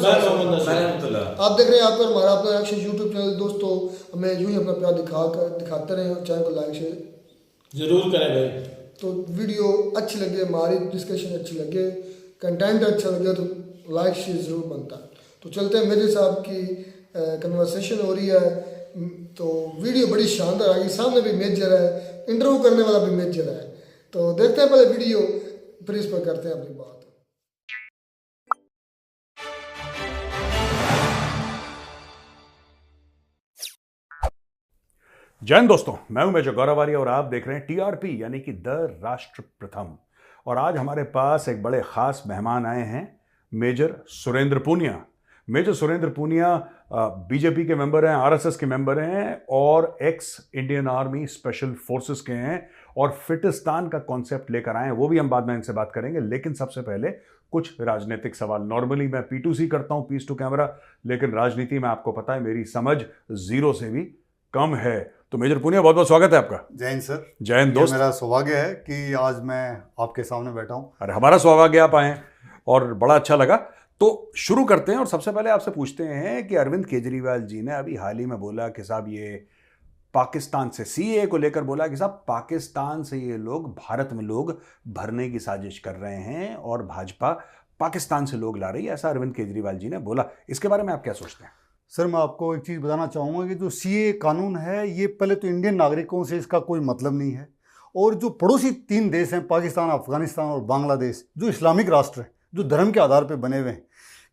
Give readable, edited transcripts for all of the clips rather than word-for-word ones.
आप देख रहे हैं आपका हमारा अपना एक्शन यूट्यूब चैनल। दोस्तों हमें यूं ही अपना प्यार दिखाते रहें और चैनल को लाइक शेयर जरूर करें भाई। तो वीडियो अच्छी लगे, हमारी डिस्कशन अच्छी लगे, कंटेंट अच्छा लगे तो लाइक शेयर ज़रूर बनता है। तो चलते हैं, मेरे साहब की कन्वर्सेशन हो रही है तो वीडियो बड़ी शानदार आएगी। सामने भी मेजर है, इंटरव्यू करने वाला भी मेजर है। तो देखते हैं पहले वीडियो, फिर इस पर करते हैं अपनी बात। जय हिंद दोस्तों, मैं हूं मेजर गौरव आर्य और आप देख रहे हैं टीआरपी यानी कि द राष्ट्र प्रथम। और आज हमारे पास एक बड़े खास मेहमान आए हैं, major Surendra Punia. Major Surendra Punia BJP के मेंबर हैं, आरएसएस के मेंबर हैं और ex Indian army special forces के हैं और फिटिस्तान का कॉन्सेप्ट लेकर आए हैं। वो भी हम बाद में इनसे बात करेंगे, लेकिन सबसे पहले कुछ राजनीतिक सवाल। नॉर्मली मैं P2C करता हूं, पीस टू कैमरा, लेकिन राजनीति में आपको पता है मेरी समझ जीरो से भी कम है। तो मेजर पूनिया, बहुत बहुत स्वागत है आपका। जय हिंद सर। जय हिंद दोस्त। मेरा सौभाग्य है कि आज मैं आपके सामने बैठा हूं। अरे हमारा सौभाग्य आप आए और बड़ा अच्छा लगा। तो शुरू करते हैं और सबसे पहले आपसे पूछते हैं कि अरविंद केजरीवाल जी ने अभी हाल ही में बोला कि साहब ये पाकिस्तान से सीए को लेकर बोला कि साहब पाकिस्तान से ये लोग भारत में लोग भरने की साजिश कर रहे हैं और भाजपा पाकिस्तान से लोग ला रही है, ऐसा अरविंद केजरीवाल जी ने बोला। इसके बारे में आप क्या सोचते हैं? सर मैं आपको एक चीज़ बताना चाहूँगा कि जो सीए कानून है ये पहले तो इंडियन नागरिकों से इसका कोई मतलब नहीं है। और जो पड़ोसी 3 देश हैं, पाकिस्तान, अफगानिस्तान और बांग्लादेश, जो इस्लामिक राष्ट्र हैं, जो धर्म के आधार पर बने हुए हैं,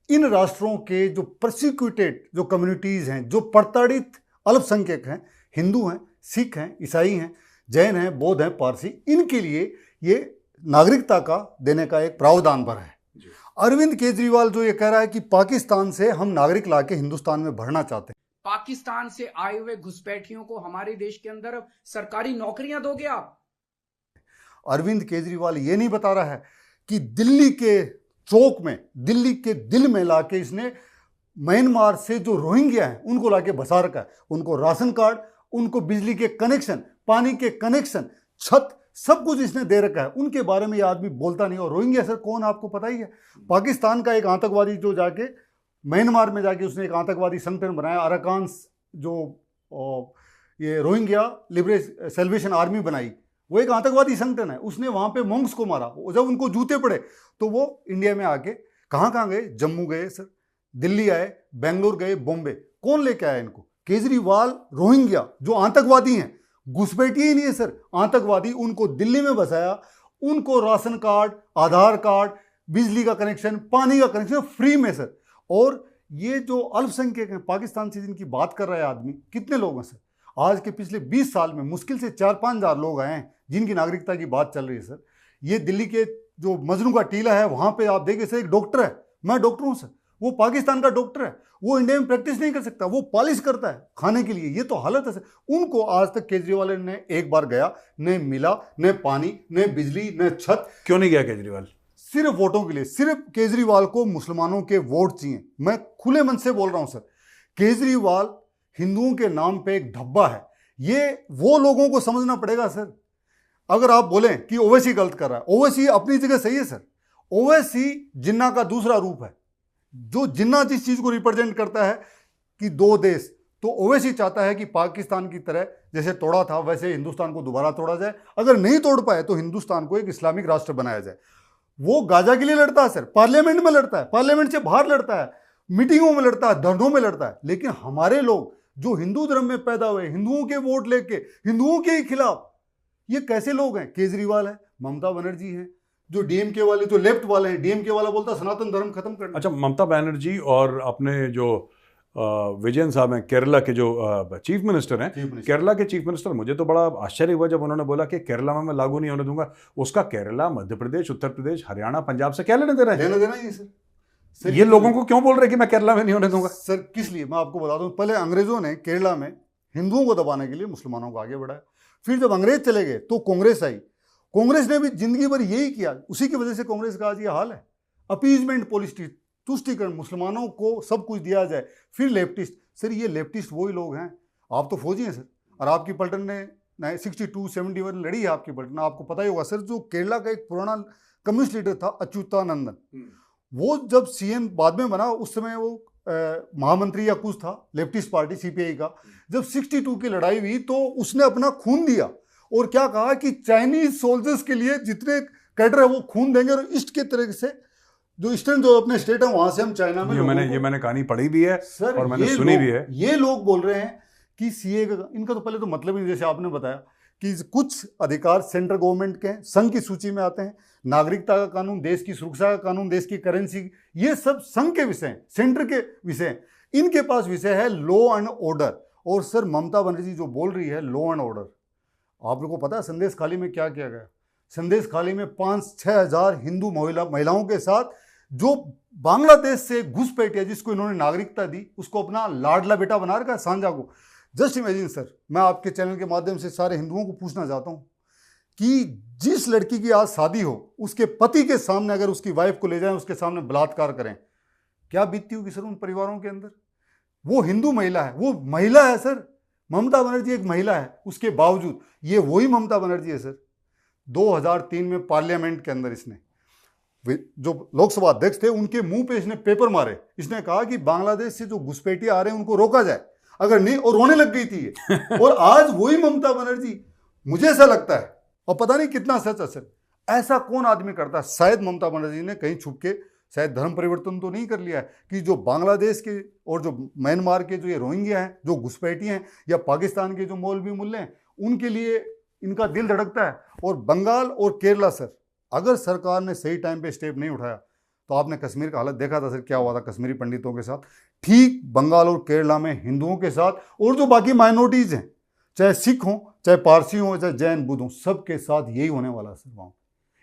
इन राष्ट्रों के जो प्रोसिक्यूटेड जो कम्युनिटीज़ हैं, जो प्रताड़ित अल्पसंख्यक हैं, हिंदू हैं, सिख हैं, ईसाई हैं, जैन हैं, बौद्ध हैं, पारसी, इनके लिए ये नागरिकता का देने का एक प्रावधान भरा है। अरविंद केजरीवाल जो ये कह रहा है कि पाकिस्तान से हम नागरिक लाके हिंदुस्तान में भरना चाहते हैं। पाकिस्तान से आए हुए घुसपैठियों को हमारे देश के अंदर सरकारी नौकरियां दोगे आप? अरविंद केजरीवाल ये नहीं बता रहा है कि दिल्ली के चौक में, दिल्ली के दिल में लाके इसने म्यांमार से जो रोहिंग्या हैं उनको लाके बसा रखा है। उनको राशन कार्ड, उनको बिजली के कनेक्शन, पानी के कनेक्शन, छत, सब कुछ इसने दे रखा है। उनके बारे में ये आदमी बोलता नहीं। और रोहिंग्या सर कौन आपको पता ही है? पाकिस्तान का एक आतंकवादी जो जाके म्यांमार में जाके उसने एक आतंकवादी संगठन बनाया, अराकान, जो ये रोहिंग्या सेल्वेशन आर्मी बनाई, वो एक आतंकवादी संगठन है। उसने वहाँ पे मोंग्स को मारा। जब उनको जूते पड़े तो वो इंडिया में आके कहाँ गए? जम्मू गए सर, दिल्ली आए, बेंगलोर गए, बॉम्बे। कौन लेके आया इनको? केजरीवाल। रोहिंग्या जो आतंकवादी हैं, घुसपैठी ही नहीं है सर, आतंकवादी, उनको दिल्ली में बसाया, उनको राशन कार्ड, आधार कार्ड, बिजली का कनेक्शन, पानी का कनेक्शन फ्री में सर। और ये जो अल्पसंख्यक हैं पाकिस्तान से जिनकी बात कर रहा है आदमी, कितने लोग हैं सर? आज के पिछले 20 साल में मुश्किल से 4-5 हज़ार लोग आए हैं जिनकी नागरिकता की बात चल रही है सर। ये दिल्ली के जो मजनू का टीला है वहाँ पे आप देखिए सर, एक डॉक्टर है, मैं डॉक्टर हूँ सर, वो पाकिस्तान का डॉक्टर है, वो इंडिया में प्रैक्टिस नहीं कर सकता, वो पॉलिश करता है खाने के लिए। ये तो हालत है सर। उनको आज तक केजरीवाल ने एक बार गया, न मिला, न पानी, न बिजली, न छत। क्यों नहीं गया केजरीवाल? सिर्फ वोटों के लिए। सिर्फ केजरीवाल को मुसलमानों के वोट चाहिए। मैं खुले मन से बोल रहा हूं सर, केजरीवाल हिंदुओं के नाम पे एक धब्बा है। ये वो लोगों को समझना पड़ेगा सर। अगर आप बोलें कि ओवैसी गलत कर रहा है, ओवैसी अपनी जगह सही है सर। ओवैसी जिन्ना का दूसरा रूप है। जो जिन्ना जिस चीज को रिप्रेजेंट करता है कि 2 देश, तो ओवैसी चाहता है कि पाकिस्तान की तरह जैसे तोड़ा था वैसे हिंदुस्तान को दोबारा तोड़ा जाए। अगर नहीं तोड़ पाए तो हिंदुस्तान को एक इस्लामिक राष्ट्र बनाया जाए। वो गाजा के लिए लड़ता है सर, पार्लियामेंट में लड़ता है, पार्लियामेंट से बाहर लड़ता है, मीटिंगों में लड़ता है, धरनों में लड़ता है। लेकिन हमारे लोग जो हिंदू धर्म में पैदा हुए, हिंदुओं के वोट लेके हिंदुओं के ही खिलाफ, ये कैसे लोग हैं? केजरीवाल है, ममता बनर्जी है, जो डीएमके वाले, जो लेफ्ट वाले हैं। डीएमके वाला बोलता है सनातन धर्म खत्म करना। अच्छा, ममता बनर्जी और अपने जो विजयन साहब हैं, केरला के जो चीफ मिनिस्टर हैं, केरला के चीफ मिनिस्टर, मुझे तो बड़ा आश्चर्य हुआ जब उन्होंने बोला कि केरला में मैं लागू नहीं होने दूंगा। उसका केरला, मध्य प्रदेश, उत्तर प्रदेश, हरियाणा, पंजाब से क्या लेने दे रहे हैं? लेना देना ही सर। ये लोगों को क्यों बोल रहे हैं कि मैं केरला में नहीं होने दूंगा? सर किस लिए, मैं आपको बता दूं। पहले अंग्रेजों ने केरला में हिंदुओं को दबाने के लिए मुसलमानों को आगे बढ़ाया। फिर जब अंग्रेज चले गए तो कांग्रेस आई। कांग्रेस ने भी जिंदगी भर यही किया। उसी की वजह से कांग्रेस का आज ये हाल है। अपीजमेंट पॉलिसी, तुष्टिकरण, मुसलमानों को सब कुछ दिया जाए। फिर लेफ्टिस्ट। सर ये लेफ्टिस्ट वही लोग हैं। आप तो फौजी हैं सर, और आपकी पलटन ने 62-71 लड़ी है आपकी पलटन। आपको पता ही होगा सर, जो केरला का एक पुराना कम्युनिस्ट लीडर था अच्युतानंदन, वो जब सीएम बाद में बना उस समय वो महामंत्री या कुछ था लेफ्टिस्ट पार्टी सीपीआई का। जब 62 की लड़ाई हुई तो उसने अपना खून दिया और क्या कहा कि चाइनीज सोल्जर्स के लिए जितने कैडर है वो खून देंगे और ईस्ट के तरह से जो ईस्टर्न जो अपने स्टेट है वहां से हम चाइना में ये मैंने कहानी पढ़ी भी है सर, और मैंने सुनी भी है। ये लोग बोल रहे हैं कि सीए का इनका तो पहले तो मतलब ही जैसे आपने बताया कि कुछ अधिकार सेंट्रल गवर्नमेंट के हैं, संघ की सूची में आते हैं, नागरिकता का कानून, देश की सुरक्षा का कानून, देश की करेंसी, ये सब संघ के विषय हैं, सेंटर के विषय हैं। इनके पास विषय है लॉ एंड ऑर्डर। और सर ममता बनर्जी जो बोल रही है लॉ एंड ऑर्डर, आप लोगों को पता है संदेश खाली में क्या किया गया? संदेश खाली में 5-6 हजार हिंदू महिलाओं के साथ जो बांग्लादेश से घुसपैठ है, जिसको इन्होंने नागरिकता दी, उसको अपना लाडला बेटा बना रखा है, सांझा को। जस्ट इमेजिन सर, मैं आपके चैनल के माध्यम से सारे हिंदुओं को पूछना चाहता हूं कि जिस लड़की की आज शादी हो उसके पति के सामने अगर उसकी वाइफ को ले जाएं, उसके सामने बलात्कार करें, क्या बीतती होगी सर उन परिवारों के अंदर? वो हिंदू महिला है, वो महिला है सर, ममता बनर्जी एक महिला है, उसके बावजूद ये वही ममता बनर्जी है सर। 2003 में पार्लियामेंट के अंदर इसने जो लोकसभा अध्यक्ष थे उनके मुंह पे इसने पेपर मारे, इसने कहा कि बांग्लादेश से जो घुसपैठिए आ रहे हैं उनको रोका जाए, अगर नहीं, और रोने लग गई थी ये। और आज वही ममता बनर्जी, मुझे ऐसा लगता है, और पता नहीं कितना सच असल, ऐसा कौन आदमी करता है? शायद ममता बनर्जी ने कहीं छुप के शायद धर्म परिवर्तन तो नहीं कर लिया है कि जो बांग्लादेश के और जो म्यांमार के जो ये रोहिंग्या हैं, जो घुसपैठिए हैं, या पाकिस्तान के जो मौलवी मुल्ले हैं, उनके लिए इनका दिल धड़कता है। और बंगाल और केरला सर, अगर सरकार ने सही टाइम पे स्टेप नहीं उठाया तो आपने कश्मीर का हालत देखा था सर, क्या हुआ था कश्मीरी पंडितों के साथ। ठीक बंगाल और केरला में हिंदुओं के साथ और जो बाकी माइनॉरिटीज हैं, चाहे सिख हों, चाहे पारसी हों, चाहे जैन बुद्ध हों, सबके साथ यही होने वाला है सर वहाँ।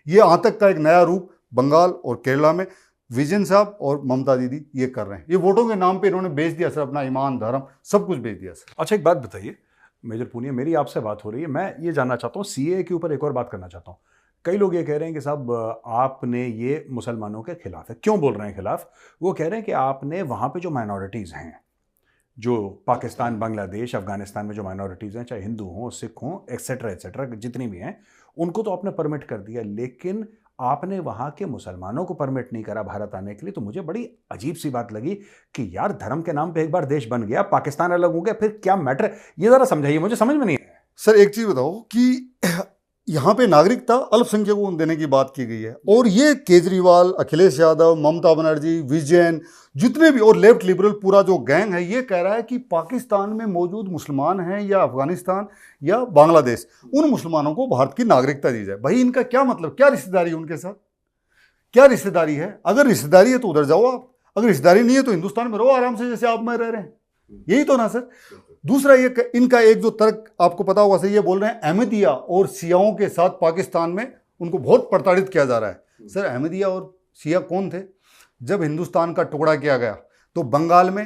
ये आतंक का एक नया रूप बंगाल और केरला में विजन साहब और ममता दीदी ये कर रहे हैं। ये वोटों के नाम पे इन्होंने बेच दिया सर, अपना ईमान धर्म सब कुछ बेच दिया सर। अच्छा एक बात बताइए मेजर पूनिया, मेरी आपसे बात हो रही है, मैं ये जानना चाहता हूँ, सीए के ऊपर एक और बात करना चाहता हूँ। कई लोग ये कह रहे हैं कि साहब आपने ये मुसलमानों के खिलाफ है। क्यों बोल रहे हैं खिलाफ? वो कह रहे हैं कि आपने वहाँ पे जो माइनॉरिटीज़ हैं, जो पाकिस्तान, बांग्लादेश, अफगानिस्तान में जो माइनॉरिटीज़ हैं, चाहे हिंदू हों, सिख हों, एक्सेट्रा एक्सेट्रा, जितनी भी हैं, उनको तो आपने परमिट कर दिया, लेकिन आपने वहाँ के मुसलमानों को परमिट नहीं करा भारत आने के लिए। तो मुझे बड़ी अजीब सी बात लगी कि यार धर्म के नाम पे एक बार देश बन गया, पाकिस्तान अलग हो गया, फिर क्या मैटर? ये ज़रा समझाइए, मुझे समझ में नहीं आया। सर एक चीज़ बताओ कि यहाँ पे नागरिकता अल्पसंख्यकों को देने की बात की गई है, और ये केजरीवाल, अखिलेश यादव, ममता बनर्जी, विजयन, जितने भी और लेफ्ट लिबरल पूरा जो गैंग है, ये कह रहा है कि पाकिस्तान में मौजूद मुसलमान हैं या अफगानिस्तान या बांग्लादेश, उन मुसलमानों को भारत की नागरिकता दी जाए। भाई इनका क्या मतलब, क्या रिश्तेदारी है उनके साथ? क्या रिश्तेदारी है? अगर रिश्तेदारी है तो उधर जाओ आप, अगर रिश्तेदारी नहीं है तो हिंदुस्तान में रहो आराम से, जैसे आप मैं रह रहे हैं। यही तो ना सर। दूसरा ये इनका एक जो तर्क आपको पता होगा सर, ये बोल रहे हैं अहमदिया और सियाओं के साथ पाकिस्तान में उनको बहुत प्रताड़ित किया जा रहा है। सर अहमदिया और सिया कौन थे? जब हिंदुस्तान का टुकड़ा किया गया तो बंगाल में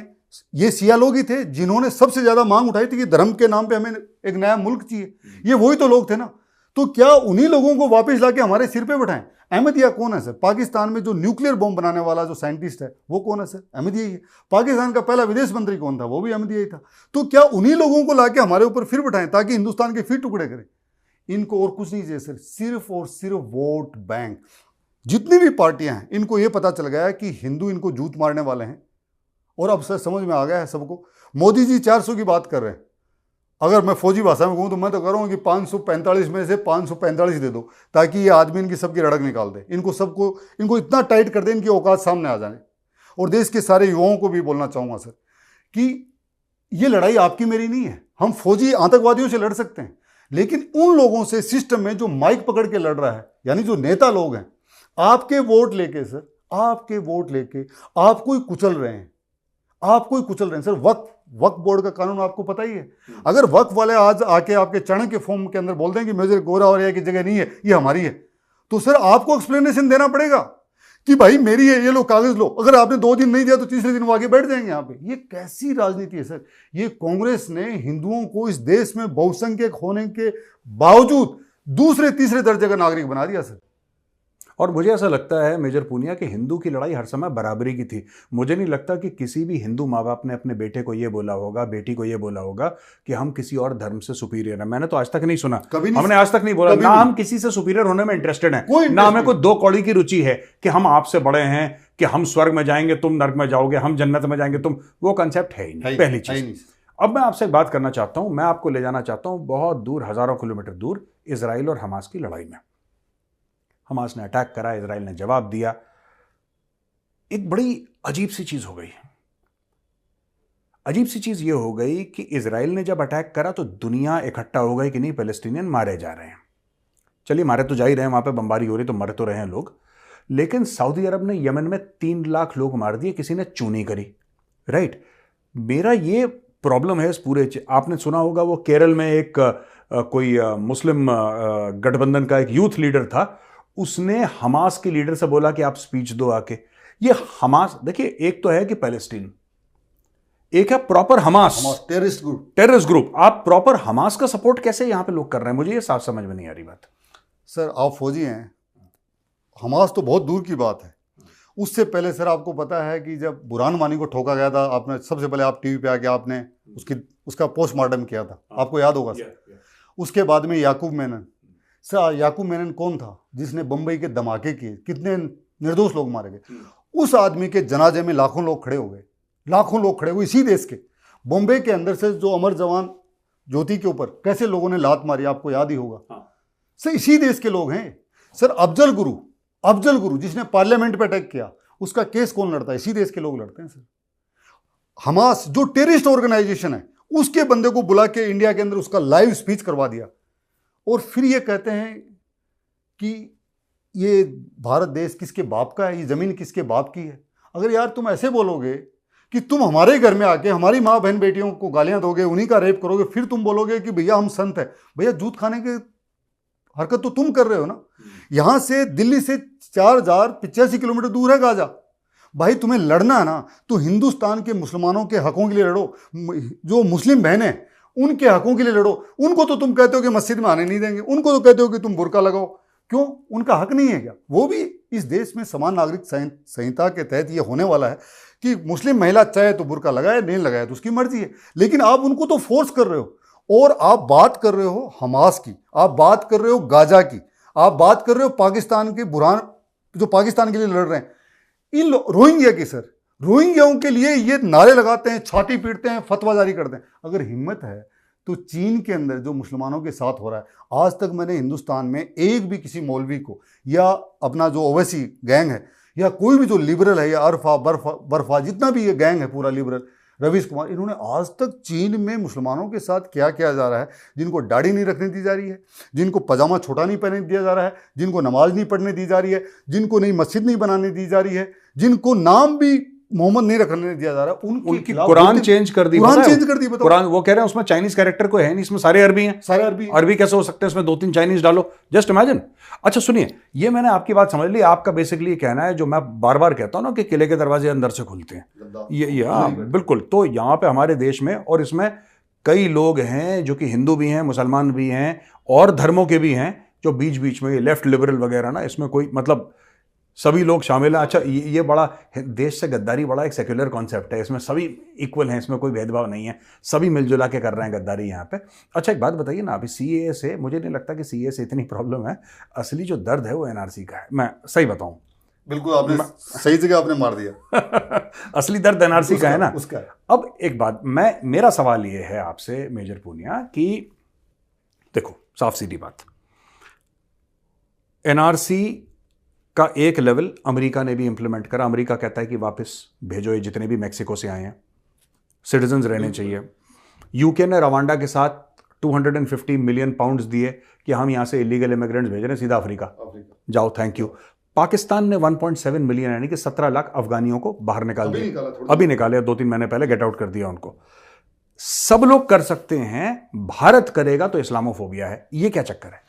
ये सिया लोग ही थे जिन्होंने सबसे ज्यादा मांग उठाई थी कि धर्म के नाम पे हमें एक नया मुल्क चाहिए। ये वही तो लोग थे ना। तो क्या उन्हीं लोगों को वापस लाके हमारे सिर पे बैठाएं? अहमदिया कौन है सर? पाकिस्तान में जो न्यूक्लियर बॉम्ब बनाने वाला जो साइंटिस्ट है वो कौन है सर? अहमदिया ही है। पाकिस्तान का पहला विदेश मंत्री कौन था? वो भी अहमदिया ही था। तो क्या उन्हीं लोगों को लाके हमारे ऊपर फिर बैठाएं ताकि हिंदुस्तान के फिर टुकड़े करें? इनको और कुछ नहीं चाहिए सर, सिर्फ और सिर्फ वोट बैंक। जितनी भी पार्टियां हैं, इनको ये पता चल गया है कि हिंदू इनको जूत मारने वाले हैं, और अब सर समझ में आ गया है सबको। मोदी जी 400 की बात कर रहे हैं। अगर मैं फौजी भाषा में कहूँ तो मैं तो कह रहा हूँ कि 545 में से 545 दे दो, ताकि ये आदमी इनकी सबकी रड़क निकाल दे, इनको इतना टाइट कर दे, इनकी औकात सामने आ जाए। और देश के सारे युवाओं को भी बोलना चाहूँगा सर कि ये लड़ाई आपकी मेरी नहीं है। हम फौजी आतंकवादियों से लड़ सकते हैं, लेकिन उन लोगों से सिस्टम में जो माइक पकड़ के लड़ रहा है, यानी जो नेता लोग हैं, आपके वोट लेके सर, आपके वोट लेके आपको ही कुचल रहे हैं, आपको ही कुचल रहे हैं सर। वक्फ बोर्ड का कानून आपको पता ही है। अगर वक्फ वाले आज आके आपके चरण के फॉर्म के अंदर बोल दें कि मेजर गोरा और की जगह नहीं है, ये हमारी है, तो सर आपको एक्सप्लेनेशन देना पड़ेगा कि भाई मेरी है, ये लो कागज लो। अगर आपने 2 दिन नहीं दिया तो तीसरे दिन वो आगे बैठ जाएंगे यहाँ पे। ये कैसी राजनीति है सर? ये कांग्रेस ने हिंदुओं को इस देश में बहुसंख्यक होने के बावजूद दूसरे तीसरे दर्जे का नागरिक बना दिया सर। और मुझे ऐसा लगता है मेजर पूनिया कि हिंदू की लड़ाई हर समय बराबरी की थी। मुझे नहीं लगता कि किसी भी हिंदू माँ बाप ने अपने बेटे को ये बोला होगा, बेटी को ये बोला होगा कि हम किसी और धर्म से सुपीरियर हैं। मैंने तो आज तक नहीं सुना, कभी नहीं, हमने आज तक नहीं बोला, कभी ना नहीं। हम किसी से सुपीरियर होने में इंटरेस्टेड हैं, कोई ना हमें interest कोई दो कौड़ी की रुचि है कि हम आपसे बड़े हैं, कि हम स्वर्ग में जाएंगे तुम नर्क में जाओगे, हम जन्नत में जाएंगे तुम, वो कंसेप्ट है ही नहीं। पहली चीज। अब मैं आपसे एक बात करना चाहता हूं, मैं आपको ले जाना चाहता हूं बहुत दूर, हजारों किलोमीटर दूर, इजराइल और हमास की लड़ाई में। हमास ने अटैक करा, इजराइल ने जवाब दिया। एक बड़ी अजीब सी चीज हो गई। अजीब सी चीज यह हो गई कि इजराइल ने जब अटैक करा तो दुनिया इकट्ठा हो गई कि नहीं, पैलेस्टीनियन मारे जा रहे हैं। चलिए मारे तो जा ही रहे हैं, वहां पे बमबारी हो रही तो मर तो रहे हैं लोग, लेकिन सऊदी अरब ने यमन में 3 लाख लोग मार दिए, किसी ने चू नहीं करी। राइट। मेरा ये प्रॉब्लम है इस पूरे, आपने सुना होगा वो केरल में एक कोई मुस्लिम गठबंधन का एक यूथ लीडर था, उसने हमास के लीडर से बोला कि आप स्पीच दो आके। ये हमास, देखिए एक तो है कि पैलेस्टीन, एक है प्रॉपर हमास टेररिस्ट ग्रुप। आप प्रॉपर हमास का सपोर्ट कैसे यहां पे लोग कर रहे हैं, मुझे ये साफ समझ में नहीं आ रही बात। सर आप फौजी हैं, हमास तो बहुत दूर की बात है। उससे पहले सर आपको पता है कि जब बुरहान वानी को ठोका गया था, आपने सबसे पहले आप टीवी पे आके आपने उसका पोस्टमार्टम किया था, आपको याद होगा सर। उसके बाद में याकूब मेनन, सर याकूब मेनन कौन था जिसने बम्बई के धमाके किए, कितने निर्दोष लोग मारे गए। उस आदमी के जनाजे में लाखों लोग खड़े हो गए, लाखों लोग खड़े हुए इसी देश के। बॉम्बे के अंदर से जो अमर जवान ज्योति के ऊपर कैसे लोगों ने लात मारी, आपको याद ही होगा सर, इसी देश के लोग हैं। सर अफजल गुरु जिसने पार्लियामेंट पे अटैक किया, उसका केस कौन लड़ता है, इसी देश के लोग लड़ते हैं सर। हमास जो टेररिस्ट ऑर्गेनाइजेशन है, उसके बंदे को बुला के इंडिया के अंदर उसका लाइव स्पीच करवा दिया, और फिर ये कहते हैं कि ये भारत देश किसके बाप का है, ये जमीन किसके बाप की है। अगर यार तुम ऐसे बोलोगे कि तुम हमारे घर में आके हमारी माँ बहन बेटियों को गालियां दोगे, उन्हीं का रेप करोगे, फिर तुम बोलोगे कि भैया हम संत हैं, भैया जूत खाने के हरकत तो तुम कर रहे हो ना। यहां से दिल्ली से 4085 किलोमीटर दूर है गाजा। भाई तुम्हें लड़ना है ना तो हिंदुस्तान के मुसलमानों के हकों के लिए लड़ो, जो मुस्लिम बहन है उनके हकों के लिए लड़ो। उनको तो तुम कहते हो कि मस्जिद में आने नहीं देंगे, उनको तो कहते हो कि तुम बुर्का लगाओ, क्यों, उनका हक नहीं है क्या? वो भी इस देश में समान नागरिक संहिता के तहत ये होने वाला है कि मुस्लिम महिला चाहे तो बुर्का लगाए, नहीं लगाए तो उसकी मर्जी है, लेकिन आप उनको तो फोर्स कर रहे हो। और आप बात कर रहे हो हमास की, आप बात कर रहे हो गाजा की, आप बात कर रहे हो पाकिस्तान के बुरहान जो पाकिस्तान के लिए लड़ रहे हैं, इन रोहिंग्या की। सर रोहिंग्याओं के लिए ये नारे लगाते हैं, छाती पीटते हैं, फतवा जारी करते हैं। अगर हिम्मत है तो चीन के अंदर जो मुसलमानों के साथ हो रहा है, आज तक मैंने हिंदुस्तान में एक भी किसी मौलवी को या अपना जो ओवैसी गैंग है या कोई भी जो लिबरल है या अरफा बर्फा जितना भी ये गैंग है पूरा लिबरल, रवीश कुमार, इन्होंने आज तक चीन में मुसलमानों के साथ क्या किया जा रहा है, जिनको दाढ़ी नहीं रखने दी जा रही है, जिनको पजामा छोटा नहीं पहनने दिया जा रहा है, जिनको नमाज नहीं पढ़ने दी जा रही है, जिनको नई मस्जिद नहीं बनाने दी जा रही है, जिनको नाम भी मोहम्मद नहीं रखने दिया जा रहा है, उनकी कुरान चेंज कर दी। बताओ। कुरान वो कह रहे हैं उसमें चाइनीज कैरेक्टर कोई है नहीं, इसमें सारे अरबी हैं। सारे अरबी कैसे हो सकते हैं, इसमें 2-3 चाइनीज डालो, जस्ट इमेजिन। अच्छा सुनिए, ये मैंने आपकी बात समझ ली। आपका बेसिकली कहना है जो मैं बार बार कहता हूं ना कि किले के दरवाजे अंदर से खुलते हैं, ये बिल्कुल। तो यहाँ पे हमारे देश में, और इसमें कई लोग हैं जो कि हिंदू भी हैं, मुसलमान भी हैं और धर्मों के भी हैं, जो बीच बीच में लेफ्ट लिबरल वगैरह ना, इसमें कोई मतलब सभी लोग शामिल हैं। अच्छा ये बड़ा देश से गद्दारी बड़ा एक सेक्युलर कॉन्सेप्ट है, इसमें सभी इक्वल हैं, इसमें कोई भेदभाव नहीं है, सभी मिलजुला के कर रहे हैं गद्दारी यहाँ पे। अच्छा एक बात बताइए ना, अभी सीएए से मुझे नहीं लगता कि सीएए से इतनी प्रॉब्लम है, असली जो दर्द है वो एनआरसी का है। मैं सही बताऊं? बिल्कुल, आपने सही जगह आपने मार दिया। असली दर्द एनआरसी का है ना, उसका है। अब एक बात, मेरा सवाल ये है आपसे मेजर पूनिया कि देखो साफ सीधी बात, एनआरसी का एक लेवल अमेरिका ने भी इंप्लीमेंट करा। अमेरिका कहता है कि वापस भेजो ये जितने भी मैक्सिको से आए हैं, सिटीजन्स रहने चाहिए। यूके ने रवांडा के साथ 250 मिलियन पाउंड्स दिए कि हम यहां से इलीगल इमिग्रेंट्स भेज रहे हैं सीधा अफ्रीका जाओ, थैंक यू। पाकिस्तान ने 1.7 मिलियन यानी कि 17 लाख अफगानियों को बाहर निकाल दिया, अभी निकाले, 2-3 महीने पहले गेट आउट कर दिया उनको। सब लोग कर सकते हैं, भारत करेगा तो इस्लामोफोबिया है, ये क्या चक्कर है?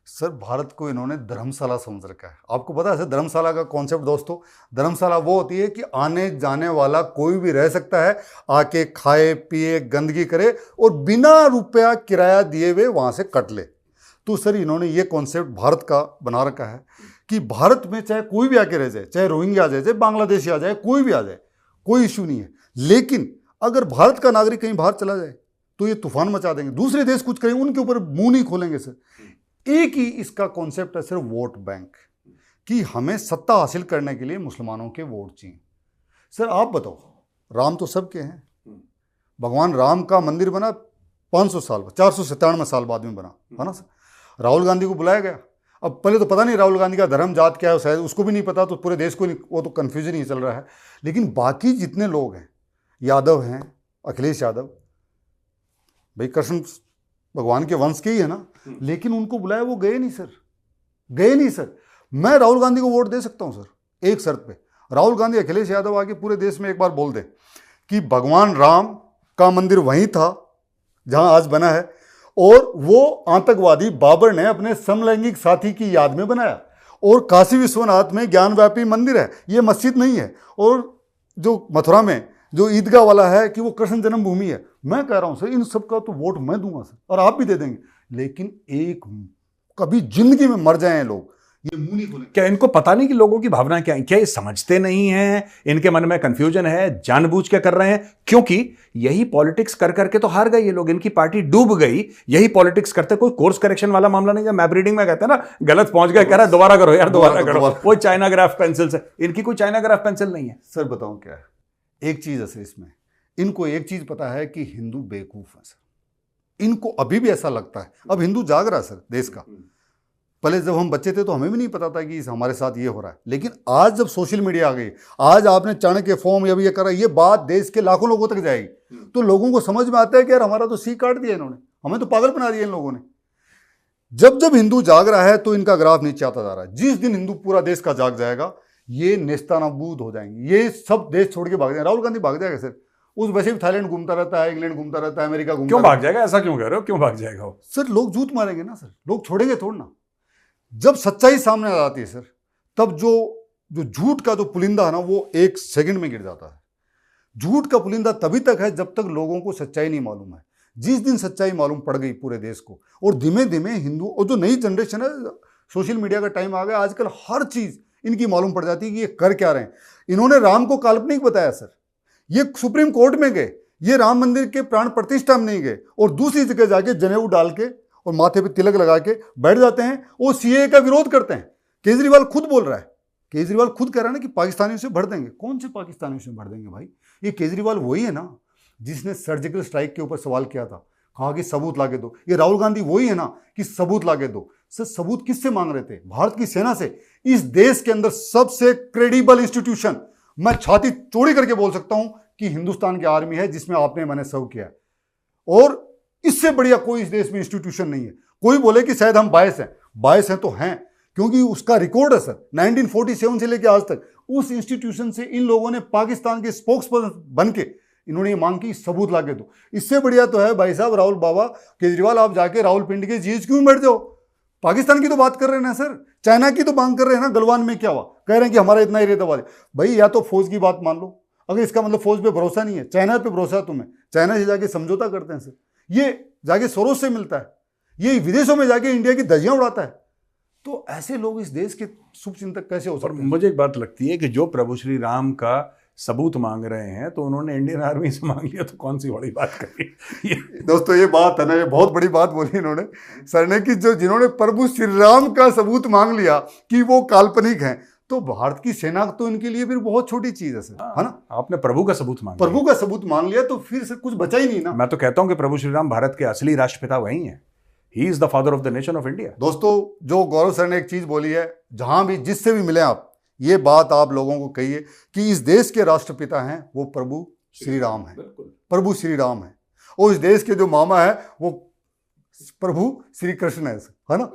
सर भारत को इन्होंने धर्मशाला समझ रखा है। आपको पता है सर धर्मशाला का कॉन्सेप्ट दोस्तों, धर्मशाला वो होती है कि आने जाने वाला कोई भी रह सकता है, आके खाए पिए गंदगी करे और बिना रुपया किराया दिए हुए वहां से कट ले। तो सर इन्होंने ये कॉन्सेप्ट भारत का बना रखा है कि भारत में चाहे कोई भी आके रह जाए, चाहे रोहिंग्या आ जाए, चाहे बांग्लादेशी आ जाए, कोई भी आ जाए, कोई इश्यू नहीं है। लेकिन अगर भारत का नागरिक कहीं बाहर चला जाए तो ये तूफान मचा देंगे, दूसरे देश कुछ करेंगे उनके ऊपर मुंह नहीं खोलेंगे सर। एक ही इसका कॉन्सेप्ट है सर, वोट बैंक, कि हमें सत्ता हासिल करने के लिए मुसलमानों के वोट चाहिए। सर आप बताओ, राम तो सबके हैं, भगवान राम का मंदिर बना 500 साल 497 साल बाद में बना, है ना सर। राहुल गांधी को बुलाया गया, अब पहले तो पता नहीं राहुल गांधी का धर्म जात क्या है, शायद उसको भी नहीं पता, तो पूरे देश को नहीं, वो तो कन्फ्यूजन ही चल रहा है। लेकिन बाकी जितने लोग हैं, यादव हैं, अखिलेश यादव, भाई कृष्ण भगवान के वंश के ही है ना, लेकिन उनको बुलाया, वो गए नहीं सर, गए नहीं सर। मैं राहुल गांधी को वोट दे सकता हूं सर, एक शर्त पे, राहुल गांधी अखिलेश यादव आके पूरे देश में एक बार बोल दे कि भगवान राम का मंदिर वहीं था जहां आज बना है, और वो आतंकवादी बाबर ने अपने समलैंगिक साथी की याद में बनाया, और काशी विश्वनाथ में ज्ञानव्यापी मंदिर है, ये मस्जिद नहीं है, और जो मथुरा में जो ईदगाह वाला है कि वो कृष्ण जन्मभूमि है। मैं कह रहा हूं सर, इन सब का तो वोट मैं दूंगा सर, और आप भी दे देंगे, लेकिन एक कभी जिंदगी में मर जाए लोग, ये मुंह नहीं खोलेंगे। क्या इनको पता नहीं कि लोगों की भावना क्या है? क्या ये समझते नहीं हैं? इनके मन में कंफ्यूजन है, जानबूझ के कर रहे हैं? क्योंकि यही पॉलिटिक्स कर करके तो हार गए ये लोग, इनकी पार्टी डूब गई यही पॉलिटिक्स करते। कोई कोर्स करेक्शन वाला मामला नहीं है, मैप रीडिंग में कहते हैं ना, गलत पहुंच गए, कह रहा है दोबारा करो यार, दोबारा करो, कोई चाइना ग्राफ पेंसिल से। इनकी कोई चाइना ग्राफ पेंसिल नहीं है सर। बताऊं क्या है, एक चीज है सर, इसमें इनको एक चीज पता है कि हिंदू बेवकूफ है सर, इनको अभी भी ऐसा लगता है। अब हिंदू जाग रहा है सर देश का, पहले जब हम बच्चे थे तो हमें भी नहीं पता था कि हमारे साथ ये हो रहा है, लेकिन आज जब सोशल मीडिया आ गई, आज आपने चाणक्य फॉर्म या ये करा, ये बात देश के लाखों लोगों तक जाएगी, तो लोगों को समझ में आता है कि यार हमारा तो सी काट दिया इन्होंने, हमें तो पागल बना दिया इन लोगों ने। जब जब हिंदू जाग रहा है तो इनका ग्राफ नीचे आता जा रहा है। जिस दिन हिंदू पूरा देश का जाग जाएगा, ये नेस्तानाबूद हो जाएंगे, ये सब देश छोड़ के भाग जाएंगे। राहुल गांधी भाग जाएगा सर, उस वैसे भी थाईलैंड घूमता रहता है, इंग्लैंड घूमता रहता है, अमेरिका घूमता। क्यों भाग जाएगा? ऐसा क्यों कह रहे हो? क्यों भाग जाएगा वो? सर लोग झूठ मारेंगे ना सर, लोग छोड़ेंगे थोड़ा ना। जब सच्चाई सामने आ जाती है सर, तब जो झूठ का जो पुलिंदा है ना, वो एक सेकंड में गिर जाता है। झूठ का पुलिंदा तभी तक है जब तक लोगों को सच्चाई नहीं मालूम है। जिस दिन सच्चाई मालूम पड़ गई पूरे देश को, और धीमे धीमे हिंदू, और जो नई जनरेशन है, सोशल मीडिया का टाइम आ गया, आजकल हर चीज इनकी मालूम पड़ जाती है कि ये कर क्या रहे हैं। इन्होंने राम को काल्पनिक बताया सर, ये सुप्रीम कोर्ट में गए, ये राम मंदिर के प्राण प्रतिष्ठा में नहीं गए, और दूसरी जगह जाके जनेऊ डाल के और माथे पे तिलक लगा के बैठ जाते हैं, वो सीएए का विरोध करते हैं। केजरीवाल खुद बोल रहा है, केजरीवाल खुद कह रहा है ना कि पाकिस्तानियों से भर देंगे। कौन से पाकिस्तानियों से भर देंगे भाई? ये केजरीवाल वही है ना जिसने सर्जिकल स्ट्राइक के ऊपर सवाल किया था, कहा कि सबूत लाके दो। ये राहुल गांधी वही है ना कि सबूत लाके दो। सर सबूत किससे मांग रहे थे? भारत की सेना से। इस देश के अंदर सबसे क्रेडिबल इंस्टीट्यूशन, मैं छाती चौड़ी करके बोल सकता हूं कि हिंदुस्तान की आर्मी है, जिसमें आपने मैंने सर्व किया है, और इससे बढ़िया कोई इस देश में इंस्टीट्यूशन नहीं है। कोई बोले कि शायद हम बायस हैं, बायस हैं तो हैं, क्योंकि उसका रिकॉर्ड है सर 1947 से लेकर आज तक। उस इंस्टीट्यूशन से इन लोगों ने पाकिस्तान के स्पोक्स पर्सन बन के इन्होंने ये मांग की सबूत लाके दो। इससे बढ़िया तो है भाई साहब, राहुल बाबा केजरीवाल, आप जाके रावलपिंडी के जीएचक्यू में बैठ जाओ। पाकिस्तान की तो बात कर रहे हैं ना सर, चाइना की तो मांग कर रहे हैं ना। गलवान में क्या हुआ? कह रहे हैं कि हमारा इतना एरिया दबा दे। भाई या तो फौज की बात मान लो, अगर इसका मतलब फौज पे भरोसा नहीं है, चाइना पे भरोसा है तुम्हें, चाइना से जाके समझौता करते हैं सर। ये जाके सोरोस से मिलता है, ये विदेशों में जाके इंडिया की धज्जियां उड़ाता है। तो ऐसे लोग इस देश के शुभचिंतक कैसे हो सकते हैं? मुझे एक बात लगती है कि जो प्रभु श्री राम का सबूत मांग रहे हैं, तो उन्होंने इंडियन आर्मी से मांग लिया, तो कौन सी बड़ी बात करी? दोस्तों ये बात है ना, ये बहुत बड़ी बात बोली इन्होंने सर ने, कि जो जिन्होंने प्रभु श्री राम का सबूत मांग लिया कि वो काल्पनिक हैं, तो भारत की सेना तो इनके लिए फिर बहुत छोटी चीज है सर, है ना। आपने प्रभु का सबूत मांगा, प्रभु का सबूत मांग लिया तो फिर सर कुछ बचा ही नहीं ना। मैं तो कहता हूं कि प्रभु श्री राम भारत के असली राष्ट्रपिता वही हैं। He is the father of the nation of India. दोस्तों जो गौरव सर ने एक चीज बोली है, जहां भी जिससे भी मिले आप, ये बात आप लोगों को कहिए कि इस देश के राष्ट्रपिता हैं वो प्रभु श्री राम है, प्रभु श्री राम है। और इस देश के जो मामा है वो प्रभु श्री कृष्ण है ना।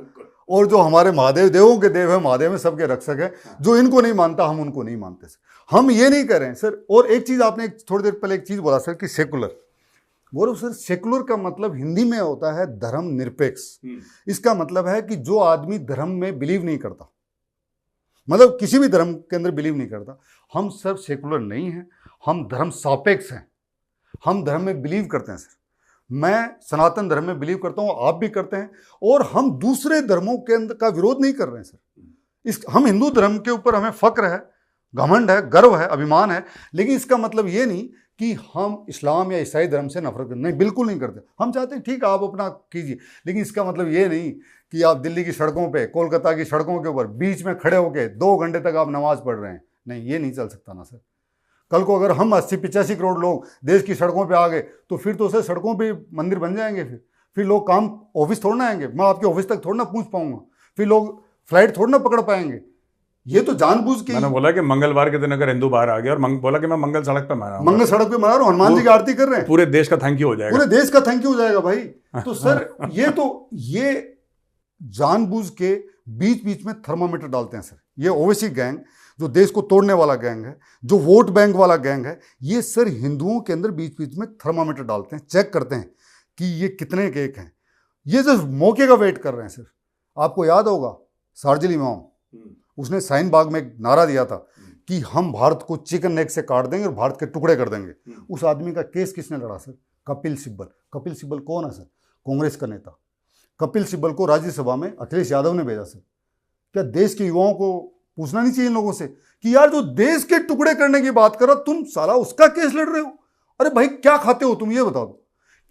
और जो हमारे महादेव, देवों के देव है, महादेव में सबके रक्षक है। जो इनको नहीं मानता, हम उनको नहीं मानते सर। हम ये नहीं कर रहे हैं सर। और एक चीज आपने थोड़ी देर पहले एक चीज बोला सर कि सेकुलर। गौरव सर, सेकुलर का मतलब हिंदी में होता है धर्म निरपेक्ष। इसका मतलब है कि जो आदमी धर्म में बिलीव नहीं करता, मतलब किसी भी धर्म के अंदर बिलीव नहीं करता, हम सब सेकुलर नहीं हैं, हम धर्म सापेक्ष हैं। हम धर्म में बिलीव करते हैं सर। मैं सनातन धर्म में बिलीव करता हूं, आप भी करते हैं, और हम दूसरे धर्मों के अंदर का विरोध नहीं कर रहे हैं सर। हम हिंदू धर्म के ऊपर हमें फक्र है, घमंड है, गर्व है, अभिमान है, लेकिन इसका मतलब ये नहीं कि हम इस्लाम या ईसाई धर्म से नफरत करते, नहीं, बिल्कुल नहीं करते। हम चाहते हैं ठीक है आप अपना कीजिए, लेकिन इसका मतलब ये नहीं कि आप दिल्ली की सड़कों पे, कोलकाता की सड़कों के ऊपर बीच में खड़े होकर 2 घंटे तक आप नमाज पढ़ रहे हैं। नहीं, ये नहीं चल सकता ना सर। कल को अगर हम 80-85 करोड़ लोग देश की सड़कों पे आ गए तो फिर तो सर सड़कों पे मंदिर बन जाएंगे। फिर लोग काम ऑफिस थोड़ा ना आएंगे, मैं आपके ऑफिस तक थोड़ा ना पहुंच पाऊंगा, फिर लोग फ्लाइट थोड़ा ना पकड़ पाएंगे। ये तो जानबूझ के, मैंने बोला कि मंगलवार के दिन अगर हिंदू बाहर आ गया और बोला कि मैं मंगल सड़क पे मना रहा हूं, मंगल सड़क पे मना रहा हूं, हनुमान जी की आरती कर रहे हैं, पूरे देश का थैंक यू हो जाएगा, पूरे देश का थैंक यू हो जाएगा भाई। तो सर ये जानबूझ के बीच बीच में थर्मामीटर डालते हैं सर। ये ओवैसी गैंग जो देश को तोड़ने वाला गैंग है, जो वोट बैंक वाला गैंग है, ये सर हिंदुओं के अंदर बीच बीच में थर्मामीटर डालते हैं, चेक करते हैं कि ये कितने के एक हैं। ये जो मौके का वेट कर रहे हैं सर। आपको याद होगा शार्जिल इमाम, उसने साइन बाग में एक नारा दिया था कि हम भारत को चिकन नेक से काट देंगे और भारत के टुकड़े कर देंगे। उस आदमी का केस किसने लड़ा सर? कपिल सिब्बल। कपिल सिब्बल कौन है सर? कांग्रेस का नेता। कपिल सिब्बल को राज्यसभा में अखिलेश यादव ने भेजा सर। क्या देश के युवाओं को पूछना नहीं चाहिए इन लोगों से कि यार जो देश के टुकड़े करने की बात कर रहा, तुम साला उसका केस लड़ रहे हो? अरे भाई क्या खाते हो तुम, ये बता दो।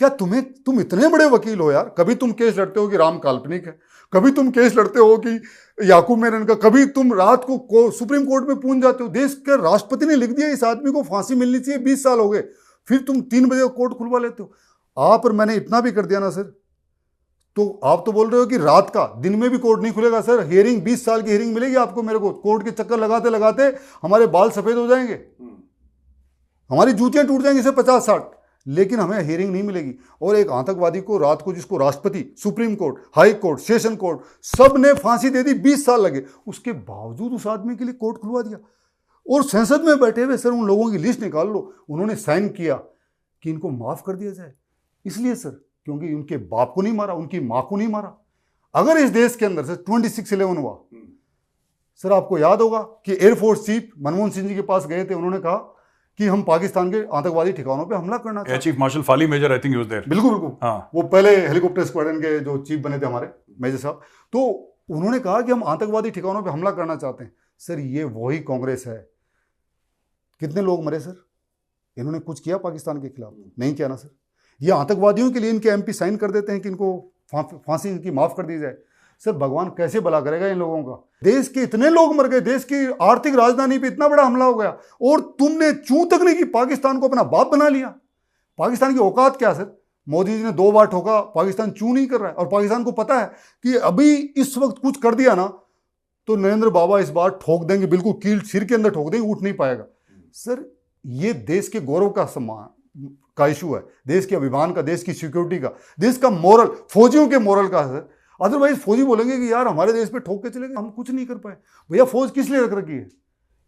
क्या तुम इतने बड़े वकील हो यार? कभी तुम केस लड़ते हो कि राम काल्पनिक है, कभी तुम केस लड़ते हो कि याकूब मेनन का, कभी तुम रात को सुप्रीम कोर्ट में पहुंच जाते हो। देश के राष्ट्रपति ने लिख दिया इस आदमी को फांसी मिलनी चाहिए, 20 साल हो गए, फिर तुम 3 बजे कोर्ट खुलवा लेते हो। आप और मैंने इतना भी कर दिया ना सर, तो आप तो बोल रहे हो कि रात का, दिन में भी कोर्ट नहीं खुलेगा सर। हियरिंग 20 साल की हियरिंग मिलेगी आपको, मेरे को कोर्ट के चक्कर लगाते लगाते हमारे बाल सफेद हो जाएंगे, हमारी जूतियां टूट जाएंगी सर 50-60, लेकिन हमें हियरिंग नहीं मिलेगी। और एक आतंकवादी को रात को, जिसको राष्ट्रपति, supreme court, high court, session court सब ने फांसी दे दी, 20 साल लगे, उसके बावजूद उस आदमी के लिए कोर्ट खुलवा दिया। और संसद में बैठे हुए सर उन लोगों की लिस्ट निकाल लो, उन्होंने साइन किया कि इनको माफ कर दिया जाए। इसलिए सर क्योंकि उनके बाप को नहीं मारा, उनकी मां को नहीं मारा। अगर इस देश के अंदर सर 26/11 हुआ सर, आपको याद होगा कि एयरफोर्स चीफ मनमोहन सिंह जी के पास गए थे, उन्होंने कहा कि हम पाकिस्तान के आतंकवादी ठिकानों पे हमला करना चाहते हैं। Chief marshal Fali Major, I think, use there. बिल्कुल बिल्कुल, हाँ। वो पहले हेलीकॉप्टर स्क्वाड्रन के जो चीफ बने थे हमारे मेजर साहब, तो उन्होंने कहा कि हम आतंकवादी ठिकानों पे हमला करना चाहते हैं। सर ये वही कांग्रेस है। कितने लोग मरे सर? इन्होंने कुछ किया पाकिस्तान के खिलाफ? नहीं किया ना सर। ये आतंकवादियों के लिए इनके एमपी साइन कर देते हैं कि इनको फांसी इनकी माफ कर दी जाए। सर भगवान कैसे भला करेगा इन लोगों का? देश के इतने लोग मर गए, देश की आर्थिक राजधानी पे इतना बड़ा हमला हो गया, और तुमने चूं तक नहीं की, पाकिस्तान को अपना बाप बना लिया। पाकिस्तान की औकात क्या सर? मोदी जी ने 2 बार ठोका, पाकिस्तान चूं नहीं कर रहा है, और पाकिस्तान को पता है कि अभी इस वक्त कुछ कर दिया ना तो नरेंद्र बाबा इस बार ठोक देंगे, बिल्कुल कील सिर के अंदर ठोक देंगे, उठ नहीं पाएगा। सर ये देश के गौरव का सम्मान का इशू है, देश के अभिमान का, देश की सिक्योरिटी का, देश का मोरल, फौजियों के मोरल का सर। अदरवाइज फौजी बोलेंगे कि यार हमारे देश पे ठोक के चले गए, हम कुछ नहीं कर पाए। भैया फौज किस लिए रख रखी है?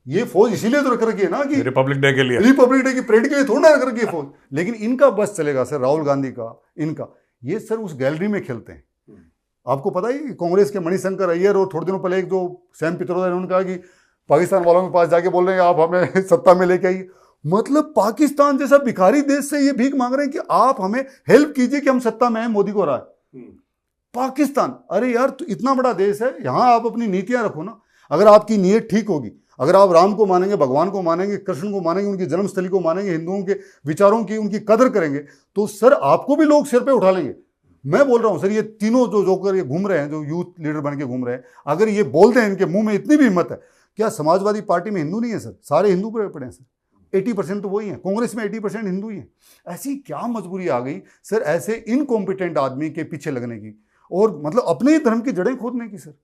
ये फौज इसीलिए तो रख रखी है ना कि रिपब्लिक डे के लिए, रिपब्लिक डे की परेड के लिए थोड़ा ना रख रखी है फौज। लेकिन इनका बस चलेगा सर, राहुल गांधी का, इनका, ये सर उस गैलरी में खेलते हैं। आपको पता ही कांग्रेस के मणिशंकर अय्यर और थोड़े दिनों पहले एक जो सैम पित्रोदा, उन्होंने कहा कि पाकिस्तान वालों के पास जाके बोल रहे हैं आप हमें सत्ता में लेके आइए। मतलब पाकिस्तान जैसा भिखारी देश से ये भीख मांग रहे हैं कि आप हमें हेल्प कीजिए कि हम सत्ता में आए, मोदी को हराए। पाकिस्तान, अरे यार तो इतना बड़ा देश है, यहां आप अपनी नीतियां रखो ना। अगर आपकी नीयत ठीक होगी, अगर आप राम को मानेंगे, भगवान को मानेंगे, कृष्ण को मानेंगे, उनकी जन्मस्थली को मानेंगे, हिंदुओं के विचारों की उनकी कदर करेंगे, तो सर आपको भी लोग सिर पे उठा लेंगे। मैं बोल रहा हूं सर, ये तीनों जो जोकर ये घूम रहे हैं, जो यूथ लीडर बन के घूम रहे हैं, अगर ये बोलते हैं, इनके मुंह में इतनी भी हिम्मत है, क्या समाजवादी पार्टी में हिंदू नहीं है सर? सारे हिंदू पड़े हैं सर, 80% तो वही है। कांग्रेस में 80% हिंदू ही है। ऐसी क्या मजबूरी आ गई सर ऐसे इनकॉम्पिटेंट आदमी के पीछे लगने की, और मतलब अपने ही धर्म की जड़ें खोदने की सर?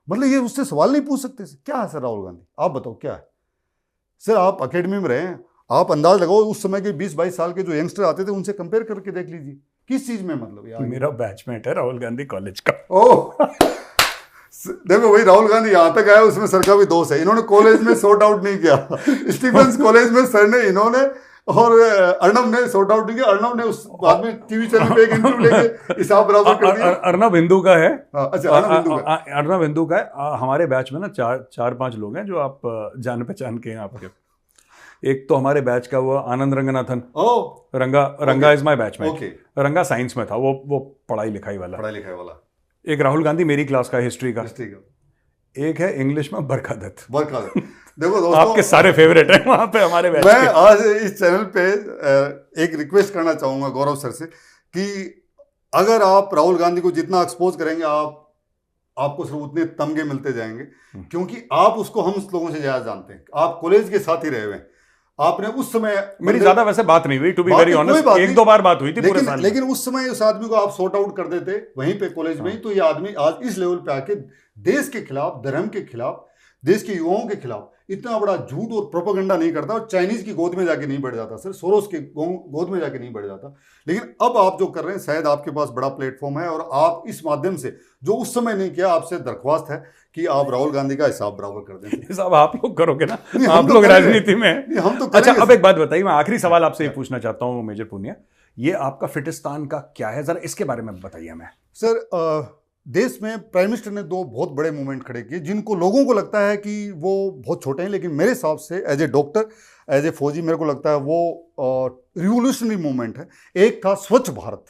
मतलब ये उससे सवाल नहीं पूछ सकते सर? क्या है सर राहुल गांधी, आप बताओ क्या है सर? आप अकेडमी में रहे हैं, आप अंदाज लगाओ उस समय के 20-22 साल के जो यंगस्टर आते थे, उनसे कंपेयर करके देख लीजिए किस चीज में, मतलब यार मेरा बैचमेट है राहुल गांधी कॉलेज का। ओह देखो भाई, राहुल गांधी यहाँ तक आया, उसमें सर का भी दोष है। इन्होंने कॉलेज में सॉर्ट आउट नहीं किया। स्टीफेंस कॉलेज में सर ने, इन्होंने और अर्नब ने सॉर्ट आउट नहीं किया। अर्नब ने उस बाद में टीवी चैनल पे एक इंटरव्यू लेके हिसाब बराबर कर दिया। अर्नब हिंदू का है। अच्छा, अर्नब हिंदू का है। हमारे बैच में ना 4-5 लोग हैं जो आप जान पहचान के हैं आपके। एक तो हमारे बैच का वो आनंद रंगनाथन, ओह रंगा इज माय बैचमेट। ओके, रंगा साइंस में था, वो पढ़ाई लिखाई वाला। पढ़ाई लिखाई वाला। एक राहुल गांधी मेरी क्लास का हिस्ट्री का। ठीक है, एक है इंग्लिश में बरखा दत्त। बरकत। देखो दोस्तों, आपके सारे फेवरेट हैं वहां पे हमारे बैच मैं के। आज इस चैनल पे एक रिक्वेस्ट करना चाहूंगा गौरव सर से कि अगर आप राहुल गांधी को जितना एक्सपोज करेंगे आपको सिर्फ उतने तमगे मिलते जाएंगे, क्योंकि आप उसको हम लोगों से ज्यादा जानते हैं। आप कॉलेज के साथ ही रहे हुए हैं, आपने उस समय मेरी ज्यादा वैसे बात नहीं हुई, टू बी वेरी ऑनेस्ट, एक दो बार बात हुई थी पूरे साल में। लेकिन उस समय उस आदमी को आप सॉर्ट आउट कर देते वहीं पे कॉलेज में ही, तो ये आदमी आज इस लेवल पे आके देश के खिलाफ, धर्म के खिलाफ, देश के युवाओं के खिलाफ इतना बड़ा झूठ और प्रोपेगेंडा नहीं करता, और चाइनीज की गोद में जाके नहीं बैठ जाता सर, सोरोस के गोद में जाके नहीं बैठ जाता। लेकिन अब आप जो कर रहे हैं, शायद आपके पास बड़ा प्लेटफॉर्म है, और आप इस माध्यम से जो उस समय नहीं किया, आपसे दरख्वास्त है कि आप राहुल गांधी का हिसाब बराबर कर दें। हिसाब आप लोग करोगे ना, आप तो लोग राजनीति में। हम तो अच्छा, अब एक बात बताइए, मैं आखिरी सवाल आपसे ये पूछना चाहता हूँ मेजर पुनिया, ये आपका फिटिस्तान का क्या है, जरा इसके बारे में बताइए हमें। सर, देश में प्राइम मिनिस्टर ने दो बहुत बड़े मूवमेंट खड़े किए, जिनको लोगों को लगता है कि वो बहुत छोटे हैं, लेकिन मेरे हिसाब से as a doctor, as a फौजी, मेरे को लगता है वो रिवोल्यूशनरी मूवमेंट है। एक था स्वच्छ भारत,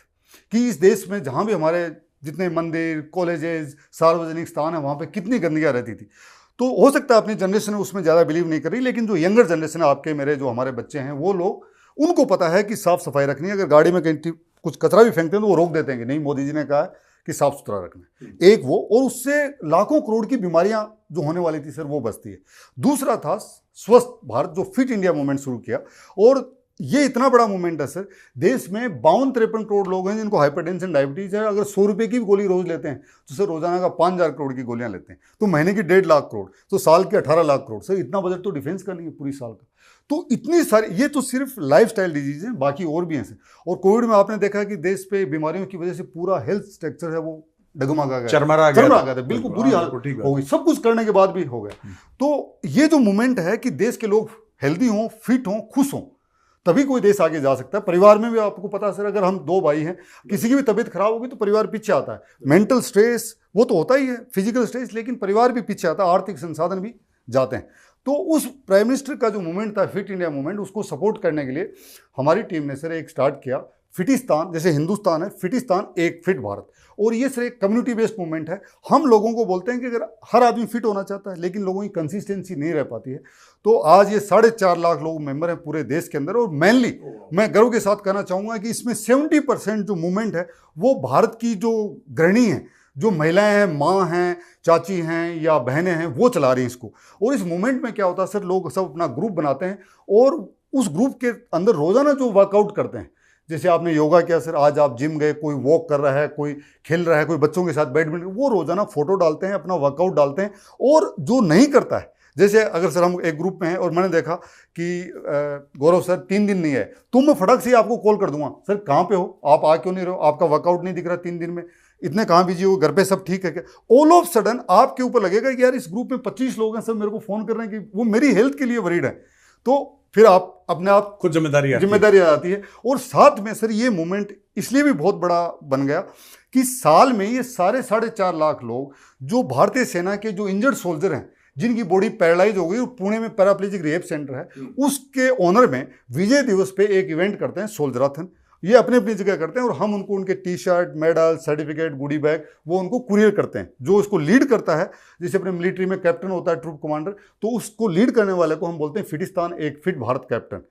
कि इस देश में जहाँ भी हमारे जितने मंदिर, कॉलेजेस, सार्वजनिक स्थान है, वहाँ पे कितनी गंदगियाँ रहती थी। तो हो सकता है अपनी जनरेशन उसमें ज़्यादा बिलीव नहीं करी, लेकिन जो यंगर जनरेशन है, आपके मेरे जो हमारे बच्चे हैं, वो लोग, उनको पता है कि साफ़ सफाई रखनी है। अगर गाड़ी में कहीं कुछ कचरा भी फेंकते हैं तो वो रोक देते हैं कि नहीं, मोदी जी ने कहा है कि साफ सुथरा रखना है। एक वो, और उससे लाखों करोड़ की बीमारियां जो होने वाली थी सर, वो बचती है। दूसरा था स्वस्थ भारत, जो फिट इंडिया मूवमेंट शुरू किया, और ये इतना बड़ा मूवमेंट है सर, देश में 52-53 करोड़ लोग हैं जिनको हाइपरटेंशन, डायबिटीज है। अगर 100 रुपये की भी गोली रोज लेते हैं तो सर रोजाना का 5,000 करोड़ की गोलियां लेते हैं, तो महीने की 1.5 लाख करोड़, तो साल के 18 लाख करोड़। सर इतना बजट तो डिफेंस का नहीं है पूरी साल का। तो इतनी सारी, ये तो सिर्फ लाइफस्टाइल डिजीज हैं, बाकी और भी हैं सर। और कोविड में आपने देखा कि देश पे बीमारियों की वजह से पूरा हेल्थ स्ट्रक्चर है वो डगमगा गया, चरमरा गया था, बिल्कुल बुरी हालत हो गई, सब कुछ करने के बाद भी हो गया। तो ये जो मूवमेंट है कि देश के लोग हेल्दी हों, फिट हों, खुश हों, तभी कोई देश आगे जा सकता है। परिवार में भी आपको पता है सर, अगर हम 2 भाई हैं, किसी की भी तबीयत खराब होगी तो परिवार पीछे आता है। मेंटल स्ट्रेस वो तो होता ही है, फिजिकल स्ट्रेस, लेकिन परिवार भी पीछे आता है, आर्थिक संसाधन भी जाते हैं। तो उस प्राइम मिनिस्टर का जो मूवमेंट था, फिट इंडिया मूवमेंट, उसको सपोर्ट करने के लिए हमारी टीम ने सर एक स्टार्ट किया, फिटिस्तान, जैसे हिंदुस्तान है, फिटिस्तान एक फिट भारत। और ये सर एक कम्युनिटी बेस्ड मूवमेंट है। हम लोगों को बोलते हैं कि अगर हर आदमी फिट होना चाहता है, लेकिन लोगों की कंसिस्टेंसी नहीं रह पाती है, तो आज ये 4.5 लाख लोग मेंबर हैं पूरे देश के अंदर। और मेनली मैं गर्व के साथ कहना चाहूँगा कि इसमें 70% जो मूवमेंट है वो भारत की जो गृहिणी हैं, जो महिलाएं हैं, माँ हैं, चाची हैं या बहनें हैं, वो चला रही हैं इसको। और इस मूवमेंट में क्या होता है सर, लोग सब अपना ग्रुप बनाते हैं, और उस ग्रुप के अंदर रोजाना जो वर्कआउट करते हैं, जैसे आपने योगा किया सर, आज आप जिम गए, कोई वॉक कर रहा है, कोई खेल रहा है, कोई बच्चों के साथ बैडमिंटन, वो रोजाना फोटो डालते हैं, अपना वर्कआउट डालते हैं। और जो नहीं करता है, जैसे अगर सर हम एक ग्रुप में हैं और मैंने देखा कि गौरव सर 3 दिन नहीं है, तो मैं फटक से आपको कॉल कर दूंगा, सर कहाँ पे हो आप, आ क्यों नहीं रहे हो, आपका वर्कआउट नहीं दिख रहा 3 दिन में, इतने कहाँ बिजी हो, घर पे सब ठीक है क्या? ऑल ऑफ सडन आपके ऊपर लगेगा कि यार इस ग्रुप में 25 लोग हैं, सब मेरे को फोन कर रहे हैं कि वो मेरी हेल्थ के लिए वरीड है। तो फिर आप अपने आप खुद जिम्मेदारी आ जाती है। और साथ में सर ये मूवमेंट इसलिए भी बहुत बड़ा बन गया कि साल में ये 4.5 लाख लोग, जो भारतीय सेना के जो इंजर्ड सोल्जर हैं, जिनकी बॉडी पैरालाइज हो गई, और पुणे में पैराप्लेजिक रिहेब सेंटर है, उसके ऑनर में विजय दिवस पे एक इवेंट करते हैं, सोल्जराथन। ये अपनी अपनी जगह करते हैं, और हम उनको उनके टी-शर्ट, मेडल, सर्टिफिकेट, गुडी बैग वो उनको कुरियर करते हैं। जो उसको लीड करता है, जैसे अपने मिलिट्री में कैप्टन होता है, ट्रूप कमांडर, तो उसको लीड करने वाले को हम बोलते हैं फिटिस्तान एक फिट भारत कैप्टन,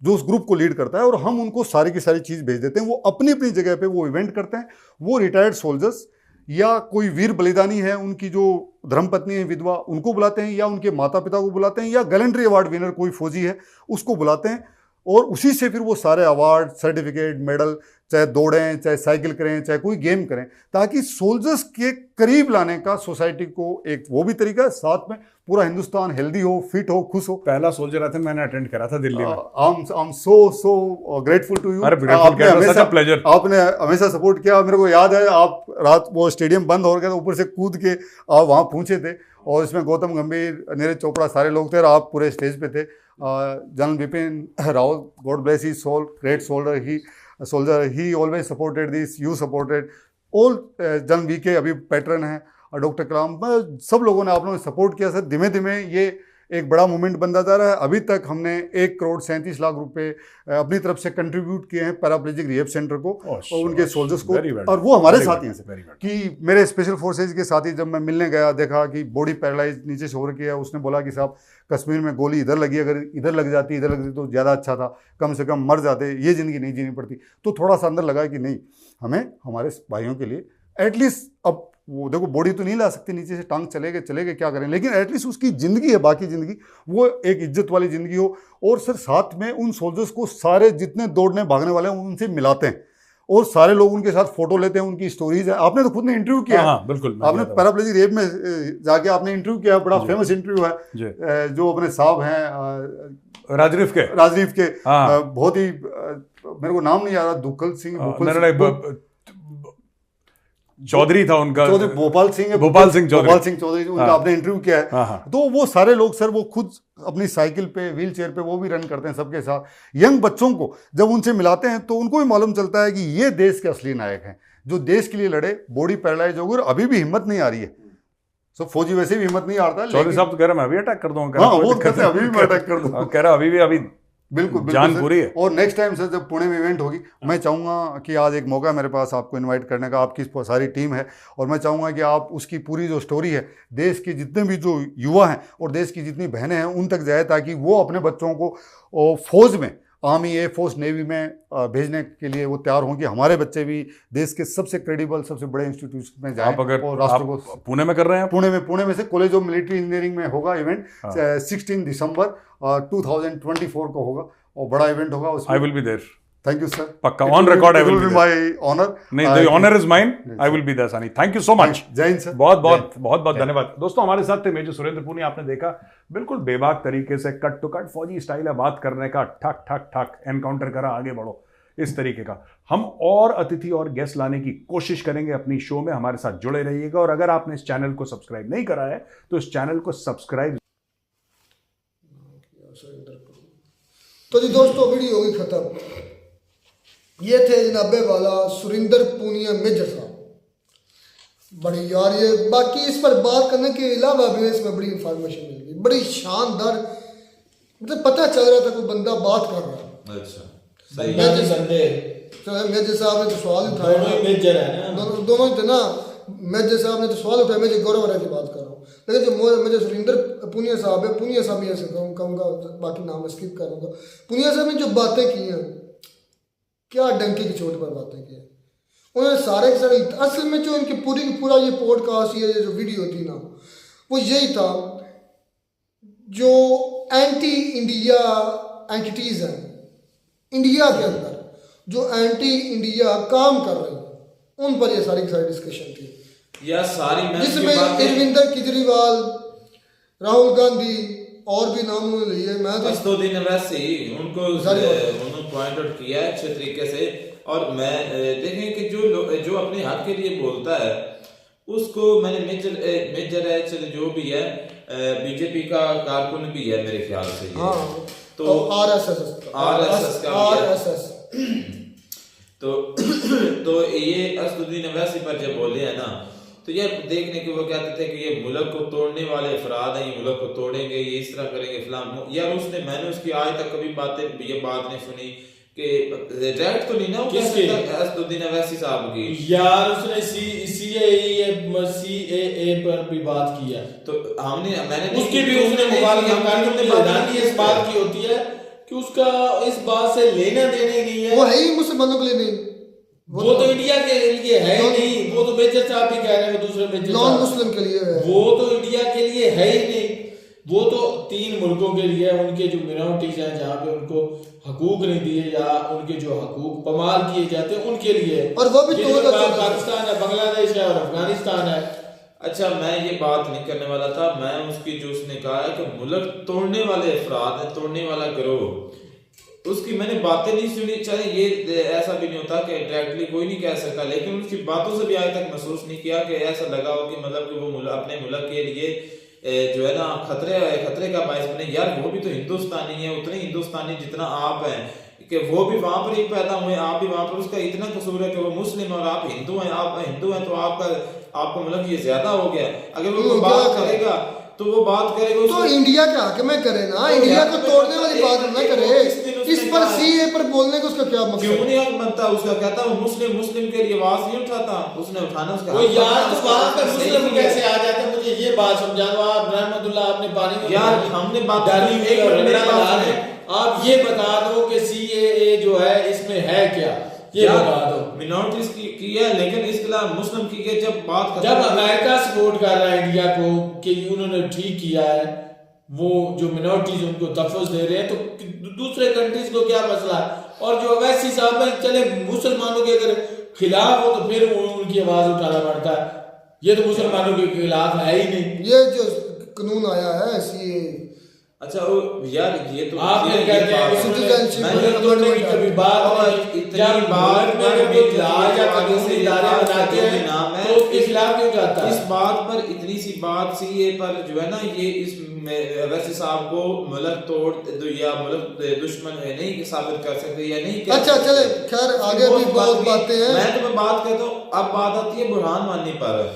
जो उस ग्रुप को लीड करता है। और हम उनको सारी की सारी चीज़ भेज देते हैं, वो अपनी अपनी जगह पे वो इवेंट करते हैं। वो रिटायर्ड सोल्जर्स या कोई वीर बलिदानी है, उनकी जो धर्मपत्नी है, विधवा, उनको बुलाते हैं, या उनके माता पिता को बुलाते हैं, या गैलेंट्री अवार्ड विनर कोई फौजी है उसको बुलाते हैं। और उसी से फिर वो सारे अवार्ड, सर्टिफिकेट, मेडल, चाहे दौड़ें, चाहे साइकिल करें, चाहे कोई गेम करें, ताकि सोल्जर्स के करीब लाने का सोसाइटी को एक वो भी तरीका है, साथ में पूरा हिंदुस्तान हेल्दी हो, फिट हो, खुश हो। पहला सोल्जराथन मैंने अटेंड करा था दिल्ली में। I am so grateful to you. Pleasure. आपने हमेशा सपोर्ट किया। मेरे को याद है आप रात वो स्टेडियम बंद हो गया था, ऊपर से कूद के आप वहाँ पहुँचे थे, और इसमें गौतम गंभीर, नीरज चोपड़ा, सारे लोग थे, और आप पूरे स्टेज पे थे। General Bipin Rawat, God bless his soul, great soldier, he always supported this, you supported all. General V K अभी पैटर्न है, और डॉक्टर कलाम, सब लोगों ने आप लोगों ने सपोर्ट किया सर। धीमे धीमे ये एक बड़ा मूवमेंट बनता जा रहा है। अभी तक हमने 1,37,00,000 रुपए अपनी तरफ से कंट्रीब्यूट किए हैं पैराप्लेजिक रिहेब सेंटर को और उनके सोल्जर्स को, और वो हमारे साथी हैं सर। कि मेरे स्पेशल फोर्सेज के साथी जब मैं मिलने गया, देखा कि बॉडी पैरालाइज नीचे से हो रखी है, उसने बोला कि साहब कश्मीर में गोली इधर लगी, अगर इधर लग जाती तो ज़्यादा अच्छा था, कम से कम मर जाते, ये ज़िंदगी नहीं जीनी पड़ती। तो थोड़ा सा अंदर लगा कि नहीं, हमें हमारे भाइयों के लिए एटलीस्ट, अब वो देखो बॉडी तो नहीं ला सकती नीचे से, टांग चले गए क्या करें, लेकिन एटलीस्ट उसकी ज़िंदगी है, बाकी ज़िंदगी वो एक इज्जत वाली ज़िंदगी हो। और सर साथ में उन सोल्जर्स को सारे जितने दौड़ने भागने वाले हैं उनसे मिलाते हैं और सारे लोग उनके साथ फोटो लेते हैं, उनकी स्टोरीज है। आपने तो खुद ने इंटरव्यू किया, हाँ, बिल्कुल, आपने पैराप्लेजिक रेप में जाके आपने इंटरव्यू किया, बड़ा फेमस इंटरव्यू है, जो अपने साहब हैं राजनीव के बहुत ही, मेरे को नाम नहीं आ रहा, दुक्कल सिंह चौधरी था उनका, भोपाल सिंह चौधरी, उनका आपने इंटरव्यू किया है। तो वो सारे लोग सर, वो खुद अपनी साइकिल पे, व्हील चेयर पे वो भी रन करते हैं सबके साथ। यंग बच्चों को जब उनसे मिलाते हैं तो उनको भी मालूम चलता है कि ये देश के असली नायक हैं, जो देश के लिए लड़े, बॉडी पैरालाइज हो गई और अभी भी हिम्मत नहीं आ रही है। सो फौजी वैसे भी हिम्मत नहीं आता। चौधरी साहब तो कह रहे मैं अभी अटैक कर दूंगा, वो कहते हैं अभी भी मैं अटैक कर दूंगा, कह रहा अभी बिल्कुल जान पूरी है। और नेक्स्ट टाइम सर जब पुणे में इवेंट होगी, मैं चाहूँगा कि आज एक मौका मेरे पास आपको इनवाइट करने का, आपकी सारी टीम है, और मैं चाहूँगा कि आप उसकी पूरी जो स्टोरी है, देश के जितने भी जो युवा हैं और देश की जितनी बहनें हैं उन तक जाए, ताकि वो अपने बच्चों को फौज में, आर्मी, एयर फोर्स, नेवी में भेजने के लिए वो तैयार हों कि हमारे बच्चे भी देश के सबसे क्रेडिबल, सबसे बड़े इंस्टीट्यूशन में जाएं। आप अगर और राष्ट्र को पुणे में कर रहे हैं, पुणे में से कॉलेज ऑफ मिलिट्री इंजीनियरिंग में होगा इवेंट, 16 दिसंबर 2024 को होगा और बड़ा इवेंट होगा उसमें। I will be there. Thank you sir, पक्का on record, I will be my honour. नहीं, the honour is mine, I will be there Sunny. Thank you so much, जय हिंद सर। बहुत धन्यवाद। दोस्तों हमारे साथ थे मेजर सुरेंद्र पूनिया। आपने देखा बिल्कुल बेबाक तरीके से, कट टू कट फौजी स्टाइल है बात करने का, ठक ठक ठक, एनकाउंटर करा, आगे बढ़ो, इस तरीके का। हम और अतिथि और गेस्ट लाने की कोशिश करेंगे अपनी शो में, हमारे साथ जुड़े रहिएगा। और अगर आपने इस चैनल को सब्सक्राइब नहीं करा है तो इस चैनल को सब्सक्राइब। तो जी दोस्तों, वीडियो होगी खत्म। ये थे जनाबे वाला सुरेंद्र पूनिया मेजर साहब। बड़ी यार, ये बाकी इस पर बात करने के अलावा भी इसमें बड़ी इंफॉर्मेशन मिल गई, बड़ी शानदार, मतलब पता चल रहा था कोई बंदा बात कर रहा है। अच्छा, मेजर साहब ने तो सवाल उठाया, दोनों थे ना। मेजर साहब ने तो सवाल उठाया, मेजर गौरव की बात कर रहा हूँ, लेकिन जो मेजर सुरेंद्र पूनिया साहब है, पूनिया साहब ही ऐसे कहूँगा, बाकी नाम स्किप करूँगा। पूनिया साहब ने जो बातें की हैं, क्या डंके की चोट पर बातें की हैं उन्होंने, सारे के सारे। असल में जो इनकी पूरा ये पॉडकास्ट, ये जो वीडियो थी ना, वो यही था, जो एंटी इंडिया एंटिटीज़ हैं इंडिया के अंदर, जो एंटी इंडिया काम कर रही हैं, उन पर ये सारी की सारी डिस्कशन थी, या सारी जिसमें अरविंद केजरीवाल, राहुल गांधी और भी नाम उन्होंने लिए। मैं तो असदुद्दीन अवैसी उनको पॉइंट आउट किया है अच्छे तरीके से। और मैं देखें कि जो अपने हक के लिए बोलता है उसको मैंने मेजर है, चलो जो भी है, बीजेपी का कारकुन भी है मेरे ख्याल से। हाँ, तो आरएसएस तो ये असदुद्दीन अवैसी पर जब बोले हैं ना, तो ये देखने के वो कहते थे कि ये मुल्क को तोड़ने वाले अफराद हैं, ये मुल्क को तोड़ेंगे, ये इस तरह करेंगे फलाम। यार मैंने उसकी आज तक कभी ये बात नहीं सुनी कि डायरेक्ट तो नहीं ना असदुद्दीन अवैसी साहब की। यार उसने सीएए पर भी बात की है, तो मैंने उसकी भी उसने इस बात की होती है कि उसका इस बात से लेना देना नहीं है, वो है ही मुसलमानों के लिए नहीं, वो तो इंडिया के लिए है ही नहीं। वो तो मेजर साहब भी कह रहे हैं, दूसरे मेजर नॉन मुस्लिम के लिए है, वो तो इंडिया के लिए है ही नहीं। वो तो 3 मुल्कों के लिए, उनके जो मिनोरिटीज हैं जहाँ पे उनको हकूक नहीं दिए या उनके जो हकूक पमाल किए जाते हैं उनके लिए, और वो भी पाकिस्तान है, बांग्लादेश है और अफगानिस्तान है। अच्छा, मैं ये बात नहीं करने वाला था, मैं उसकी जो उसने कहा है कि मुल्क तोड़ने वाले अफराद है, तोड़ने वाला गिरोह, उसकी मैंने बातें नहीं सुनी। चाहे ये ऐसा भी नहीं होता कि डायरेक्टली कोई नहीं कह सकता, लेकिन उसकी बातों से भी आज तक महसूस नहीं किया कि ऐसा लगा हो कि मतलब कि वो अपने मुल्क के लिए जो है ना खतरे का बायस बने। यार वो भी तो हिंदुस्तानी है, उतने हिंदुस्तानी जितना आप हैं, कि वो भी वहां पर ही पैदा हुए, आप भी वहां पर, उसका इतना कसूर है कि वो मुस्लिम और आप हिंदू हैं, आप हिंदू हैं तो आपका मुल्क ये ज्यादा हो गया। अगर वो बात करेगा तो वो बात करेगा तो इंडिया के हक में करे ना, इंडिया को तोड़ने वाली बात ना करे। इस पर सीए पर बोलने का उसका क्या क्यों मकसद? नहीं हक बनता उसका? कहता वो मुस्लिम के लिए आवाज नहीं उठाता, उसने उठाना उसका वो हक यार बनता, तो उसका वहां हक पर सही मुस्लिम है। कैसे आ जाता है? मुझे ये बात समझा दो आप रहमतुल्लाह, आपने पानी में यार हमने बात डाली की, हुई एक और मिनट मेरी रगड़ा बात बना सुने। दे। आप ये बता दो कि सीएए जो है इसमें है क्या, ये बता दो। मिनॉरिटीज की है, लेकिन इसके खिलाफ मुस्लिम की है। जब बात जब अमेरिका सपोर्ट कर रहा है इंडिया को कि उन्होंने ठीक किया है, वो जो मिनॉरिटीज उनको तहफ़्फ़ुज़ दे रहे हैं, तो दूसरे कंट्रीज को क्या मसला है? और जो अवैसी साहब हैं, चले मुसलमानों के अगर खिलाफ हो तो फिर उनकी आवाज उठाना पड़ता है। ये तो मुसलमानों के खिलाफ है ही नहीं। ये जो कानून आया है सीए, अच्छा वो यार ये तो आपने ये कहते हैं कि बात- citizenship मैंने मुल्क तोड़ने की कभी बात और नहीं। इतनी जब बात मुल्क में अगर कोई इजलास या कानूनी से इदारे बनाते हैं नाम है तो उसके खिलाफ क्यों जाता है? इस बात पर इतनी सी बात सीए पर जो है ना, ये इस वैसे साहब को मुल्क तोड़ या मुल्क दुश्मन है नहीं साबित कर सकते या नहीं कह अच्छा सकते। चले खैर आगे भी बहुत बातें हैं। मैं तुम्हें बात कहता हूँ, अब बात आती है बुरहान वानी पर।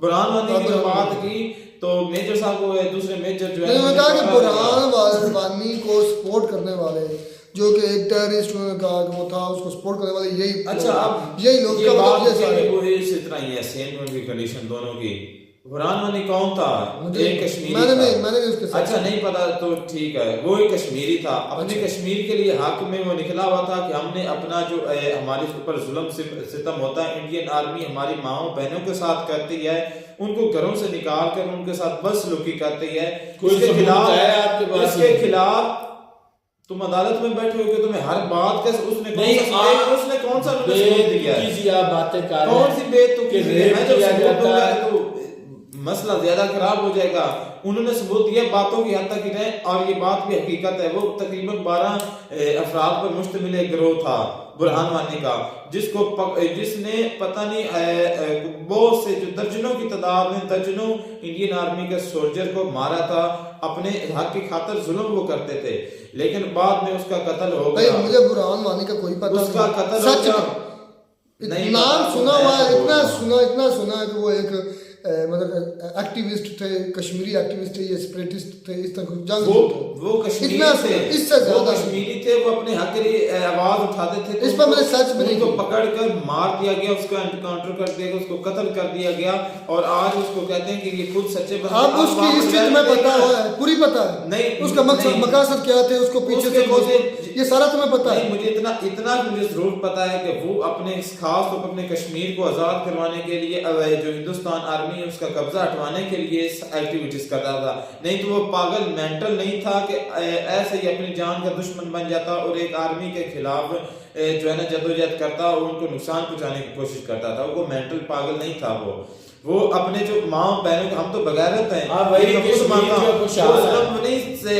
बुरहान वानी की जो बात की तो मेजर साहब को दूसरे मेजर जो है नहीं, मैं कहा कि बुरहान वानी को सपोर्ट करने वाले जो कि एक टेररिस्ट उन्होंने कहा कि वो था, उसको सपोर्ट करने वाले यही अच्छा अब यही लोग ये का बात मतलब ये सारे। वो इस तरह ही है, सेम उनकी कंडीशन दोनों की। बुरहान वानी कौन था? मुझे एक कश्मीरी मैंने था। नहीं उसके साथ अच्छा नहीं पता तो ठीक है, वो एक कश्मीरी था। अपने कश्मीर के लिए हक में वो निकला हुआ था कि हमने अपना जो हमारे ऊपर जुल्म सितम होता है, इंडियन आर्मी हमारी माओ बहनों के साथ करती है, उनको घरों से निकाल कर उनके साथ बदसलूकी करती है। कोई इसके सबूत खिलाफ है आपके पास? इसके खिलाफ तुम अदालत में बैठे हो कि तुम्हें हर बात का उसने नहीं, उसने कौन सा सबूत दिया है? बेतुकी आप बातें कर रहे हैं। कौन सी बेतुकी? कि रेप मैं जब किया सबूत जाता दूंगा है। तो मसला ज्यादा खराब हो जाएगा। उन्होंने सबूत दिया, बातों की हद तक ही रहे, और ये बात भी हकीकत है। वो तकरीबन 12 अफराद पर मुश्तमिल एक गिरोह था बुरहान वानी का, जिसने पता नहीं बहुत से जो दर्जनों की तादाद में दर्जनों इंडियन आर्मी के सोल्जर को मारा था। अपने हक की खातिर जुल्म वो करते थे, लेकिन बाद में उसका कत्ल हो भाई गया। मुझे बुरहान वानी का कोई पता उसका नहीं। कत्ल हो सच गया। में नहीं नाम पता, सुना हुआ है, मैं इतना बोल सुना है कि वो एक मतलब एक्टिविस्ट थे, कश्मीरी एक्टिविस्ट थे, ये सेपरेटिस्ट थे, इस तरह जंग वो कश्मीरी इतना थे, इससे वो ज्यादा कश्मीरी थे, वो अपने हक के लिए आवाज उठाते थे। तो इस पर मैंने सच में उनको नहीं पकड़ कर मार दिया गया, उसको एनकाउंटर कर दिया गया, उसको कत्ल कर दिया गया, और आज उसको कहते हैं कि ये खुद सच्चे बंदे। आप उसकी हिस्ट्री तुम्हें पता है, पूरी पता है? नहीं, उसका मकसद नहीं। मकासद क्या थे, उसको पीछे से कौन ये सारा तुम्हें पता है? नहीं, मुझे इतना मुझे जरूर पता है कि वो अपने खास तौर पर अपने कश्मीर को आजाद करवाने के लिए जो हिंदुस्तान आर्मी है उसका कब्जा हटवाने के लिए एक्टिविटीज कर रहा था। नहीं तो वो पागल मेंटल नहीं था कि ऐसे ही अपनी जान का दुश्मन बन जाता और एक आर्मी के खिलाफ जो है ना जद्दोजहद करता और उनको नुकसान पहुंचाने की कोशिश करता था। वो मेंटल पागल नहीं था। वो अपने जो माँ बहनों को, हम तो बगैरत हैं, हाँ, वही मैं खुद कश्मीर मानता हूँ, जो खुशहाल वो है। जुल्म नहीं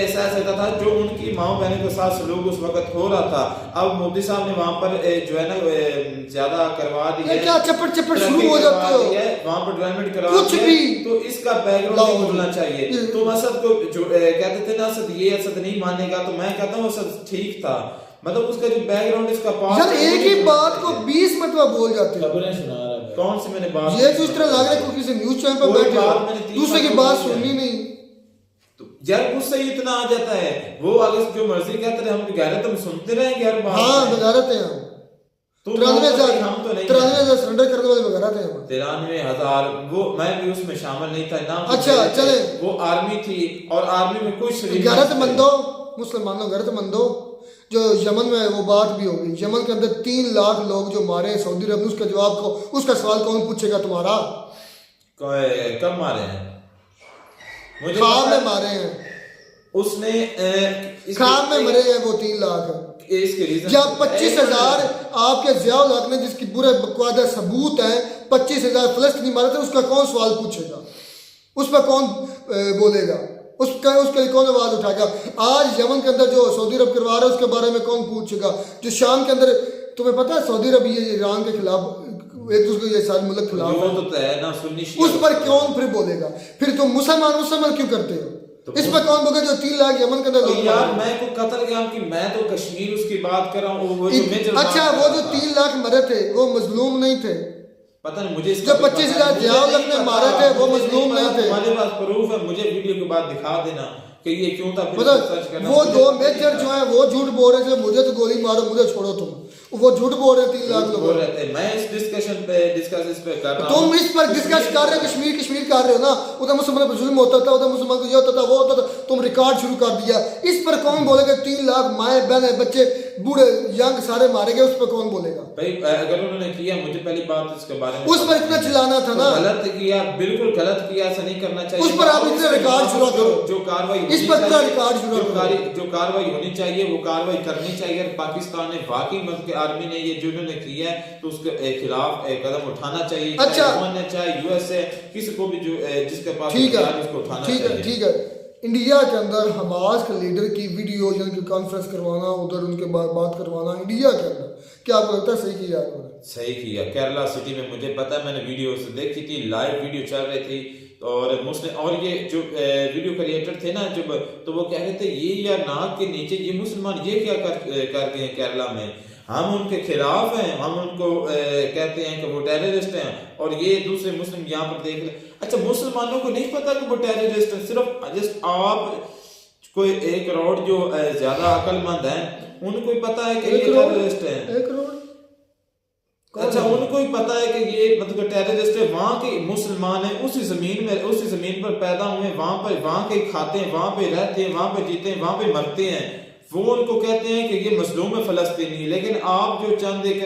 सह सकता था जो उनकी माँ बहनों के साथ सलूक उस वक्त हो रहा था। अब मोदी साहब ने वहां पर जो है ना ज्यादा करवा दी है, क्या चप्पट शुरू हो जाते हो, वहां पर डेवलपमेंट करवा कुछ दी है, भी। तो इसका बैकग्राउंड नहीं भूलना चाहिए। तो असद को जो कहते थे ना, असद ये असद नहीं मानेगा, तो मैं कहता हूँ असद ठीक था। मतलब उसका जो बैकग्राउंड इसका पास यार एक ही बात को 20 मरतबा बोल जाते हो। खबरें सुना रहा है। कौन सी मैंने बात ये तो इस तरह लग रहा है कि किसी न्यूज चैनल पर कोई बैठे बात हो, मैंने 3 दूसरे की बार बात बोली है। सुननी नहीं। तो यार गुस्सा ही इतना आ जाता है। वो आगे जो मर्जी कहते रहे, हम गैरत हम सुनते रहेंगे हर बात। हाँ बगारत हैं हम। तो 93,000 हम तो नहीं 93,000 सरेंडर करने वाले बगारत हैं हम। 93,000 वो मैं भी उसमें शामिल नहीं था ना। अच्छा, चले। वो आर्मी थी और आर्मी में कोई शरीक गैरतमंदो मुसलमानों गैरतमंदो, जो यमन में वो बात भी होगी, यमन के अंदर 3 लाख लोग जो मारे हैं सऊदी अरब ने, उसका जवाब को उसका सवाल कौन पूछेगा तुम्हारा? कब मारे हैं? मुझे खाब पता में मारे हैं, उसने खाब में मरे हैं वो 3 लाख। इसके रीजन जब 25,000 आपके जियाउल हक ने, जिसकी बुरे बकवादा सबूत है, 25,000 फलस्तीनी मारे थे, उसका कौन सवाल पूछेगा? उस पर कौन बोलेगा? उसके लिए कौन आवाज उठाएगा? आज यमन के अंदर जो सऊदी अरब करवा रहा है उसके बारे में कौन पूछेगा? जो शाम के अंदर, तुम्हें पता है सऊदी अरब ये ईरान के खिलाफ एक दूसरे ये सारे मुल्क खिलाफ जो है, तो है ना सुन्नी उस पर कौन फिर बोलेगा? फिर तुम मुसलमान क्यों करते हो? तो इस पर कौन बोलेगा जो 3 लाख यमन के अंदर लोग यार मारे? मैं को कत्ल गया कि मैं तो कश्मीर उसकी बात कर रहा हूँ। वो जो मेजर अच्छा, वो जो 3 लाख मरे थे वो मजलूम नहीं थे, पता नहीं मुझे इसका जब 25,000 जियाउल ने मारे थे वो मजलूम नहीं थे। हमारे पास प्रूफ है, मुझे वीडियो के बाद दिखा देना कि ये क्यों था। मतलब वो 2 मेजर जो है वो झूठ बोल रहे थे, मुझे तो गोली मारो मुझे छोड़ो तुम, वो झूठ बोल रहे 3 लाख लोग बोल रहे थे। मैं इस डिस्कशन पे इस पे कर रहा हूं। तुम इस पर डिस्कस कर रहे हो, कश्मीर कर रहे हो ना, उधर मुसलमान पर जुल्म होता था, उधर मुसलमान को ये होता था वो होता था, तुम रिकॉर्ड शुरू कर दिया। इस पर कौन बोलेगा? 3 लाख माए बहन बच्चे बूढ़े यंग सारे मारे गए, उस पर कौन बोलेगा भाई? अगर उन्होंने किया, मुझे पहली बात इसके बारे में उस पर इतना चिल्लाना था ना। गलत किया, बिल्कुल गलत किया, ऐसा नहीं करना चाहिए। उस पर आप इतने रिकॉर्ड शुरू करो, जो कार्रवाई इस पर पूरा रिकॉर्ड शुरू करो, जो कार्रवाई होनी चाहिए वो कार्रवाई करनी चाहिए। पाकिस्तान ने वाकई मतलब आर्मी ने ये जो उन्होंने किया है तो उसके खिलाफ एक कदम उठाना चाहिए। अच्छा, चाहे यूएसए किसी को भी जो जिसके पास ठीक है, उसको उठाना चाहिए। ठीक है। इंडिया के अंदर हमास के लीडर की वीडियो यानी कि कॉन्फ्रेंस करवाना, उधर उनके बात करवाना इंडिया के अंदर, क्या आपको लगता है सही किया उन्होंने? सही किया। केरला सिटी में मुझे पता है, मैंने वीडियो देखी थी, लाइव वीडियो चल रही थी और मुस्लिम और ये जो वीडियो क्रिएटर थे ना जब, तो वो कह रहे थे ये या नाक के नीचे ये मुसलमान ये क्या कर गए हैं केरला में, हम उनके खिलाफ हैं, हम उनको कहते हैं कि वो टेररिस्ट हैं और ये दूसरे मुस्लिम यहाँ पर देख रहे। अच्छा, मुसलमानों को नहीं पता कि वो टेररिस्ट हैं, सिर्फ जस्ट आप कोई 1 करोड़ जो ज्यादा अक्लमंद हैं उनको ही पता है कि ये टेररिस्ट हैं। 1 करोड़? अच्छा, उनको ही पता है कि ये मतलब टेररिस्ट है। वहां के मुसलमान है, उसी जमीन पर पैदा हुए, वहां के खाते हैं, वहां पे रहते हैं, वहां पे जीते हैं, वहां पे मरते हैं। वो उनको कहते हैं कि ये मजलूम है फलस्तीनी, लेकिन आप जो चंद एक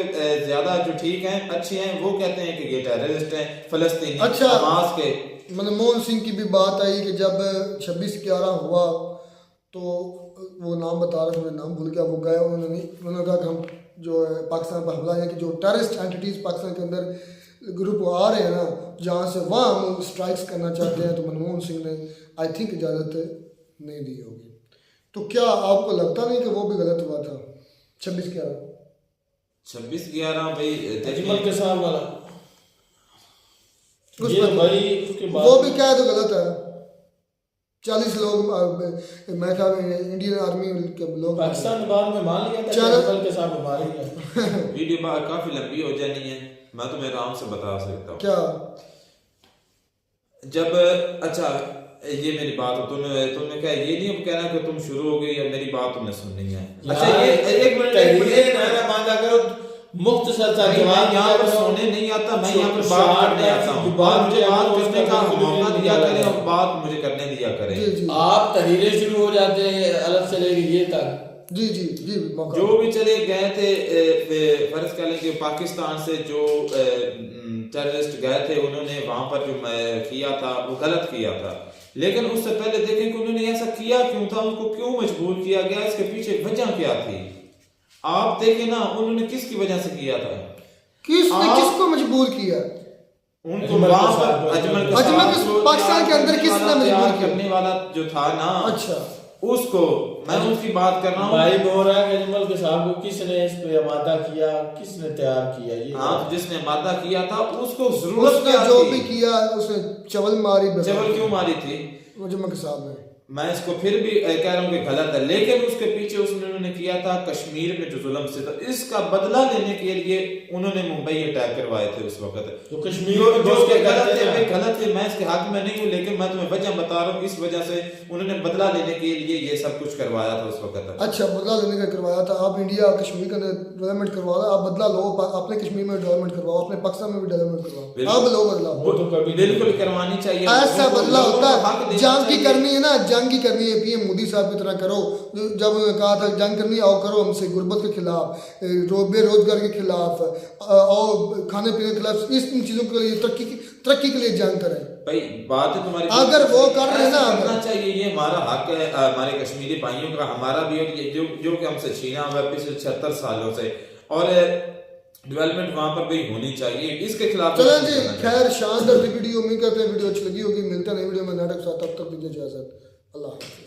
ज्यादा जो ठीक हैं अच्छे हैं वो कहते हैं कि ये टेररिस्ट हैं फलस्तीनी। अच्छा, हमास के मनमोहन सिंह की भी बात आई कि जब 26/11 हुआ तो वो नाम बता रहे थे, मैं नाम भूल गया, वो गए, उन्होंने कहा कि हम जो है पाकिस्तान पर हमला है कि जो टेररिस्ट एंटिटीज पाकिस्तान के अंदर ग्रुप आ रहे हैं ना जहाँ से वहाँ हम स्ट्राइक्स करना चाहते हैं, तो मनमोहन सिंह ने आई थिंक इजाज़त नहीं दी होगी। तो क्या आपको लगता नहीं कि वो भी गलत हुआ था 26/11 भाई अजमल के साथ वाला उस ये पर भाई उसके बाद वो भी क्या है तो गलत है। 40 लोग मैं ख्याल में इंडियन आर्मी के लोग पाकिस्तान ने बाद में मान लिया था कि चलो। अजमल के साथ मारे गए। वीडियो काफी लंबी हो जानी है, मैं तुम्हें आराम से बता सकता हूँ। क्या जब अच्छा ये मेरी बात तुमने क्या ये नहीं कहना कि तुम शुरू हो गई या मेरी बात तुमने सुननी है। अच्छा ये एक मिनट मांगा करो मुख्तसर सा जवाब। यहाँ पर सोने नहीं आता, मैं यहाँ पर बात करने आता हूँ। मुझे बात करने का मौका दिया करें और बात मुझे करने दिया करें। जी जी आप तहरीरें शुरू हो जाते हैं अलग से लेके ये तक। जी जी जी मौका जो भी चले गए थे, फर्ज कर लें कि पाकिस्तान से जो टेररिस्ट गए थे उन्होंने वहां पर जो किया था वो गलत किया था, लेकिन उससे पहले देखें कि उन्होंने ऐसा किया क्यों था, उनको क्यों मजबूर किया गया, इसके पीछे वजह क्या थी। आप देखें ना उन्होंने किसकी वजह से किया था, किसको मजबूर किया उनको वहां पर अजमल पाकिस्तान के अंदर किसने मजबूर करने वाला जो था ना, अच्छा उसको मैं उसकी बात कर रहा हूँ। भाई बोल रहा है कि अजमल के साहब को किसने इस पे आमादा किया, किसने तैयार किया, ये हाँ जिसने आमादा किया था उसको जरूरत उसने क्या जो थी? भी किया उसने चवल मारी, चवल क्यों मारी थी? अजमल के साहब ने, मैं इसको फिर भी कह रहा हूँ कि गलत है, लेकिन उसके पीछे उन्होंने किया था कश्मीर में जो जुल्म से था, इसका बदला लेने के लिए उन्होंने मुंबई अटैक करवाए थे उस वक्त। तो कश्मीर जो में गलत है, मैं इसके हक में नहीं हूँ, लेकिन मैं तुम्हें वजह बता रहा हूँ, इस वजह से उन्होंने बदला लेने के लिए ये सब कुछ करवाया था उस वक्त। अच्छा बदला लेने का करवाया था। आप इंडिया कश्मीर का डेवलपमेंट करवा रहे, आप बदला लो, अपने कश्मीर में डेवलपमेंट करवाओ, अपने पाकिस्तान में भी डेवलपमेंट करवाओ, अब लो बदला। वो तो कभी बिल्कुल करवानी चाहिए, ऐसा बदला होता है। जंग की करनी है ना, जंग की करनी है, पीएम मोदी साहब की तरह करो। जब उन्होंने कहा था जंग करनी आओ करो हमसे, गुर्बत के खिलाफ, बेरोजगार के खिलाफ और खाने पीने के खिलाफ, इन चीजों के लिए तरक्की के लिए जंग करें। भाई बात है तुम्हारी, अगर वो कर रहे हैं ना करना चाहिए, ये हमारा हक है, हमारे कश्मीरी भाइयों का, हमारा भी, और ये जो कि हमसे छीना हुआ है पिछले 76 सालों से, और डेवलपमेंट वहां पर भी होनी चाहिए, इसके खिलाफ। चलें जी, खैर शानदार वीडियो, उम्मीद करते हैं वीडियो अच्छी लगी होगी। मिलते हैं नई वीडियो में नाटक साथ, तब तक दीजिए इजाजत, अल्लाह हाफ़िज़।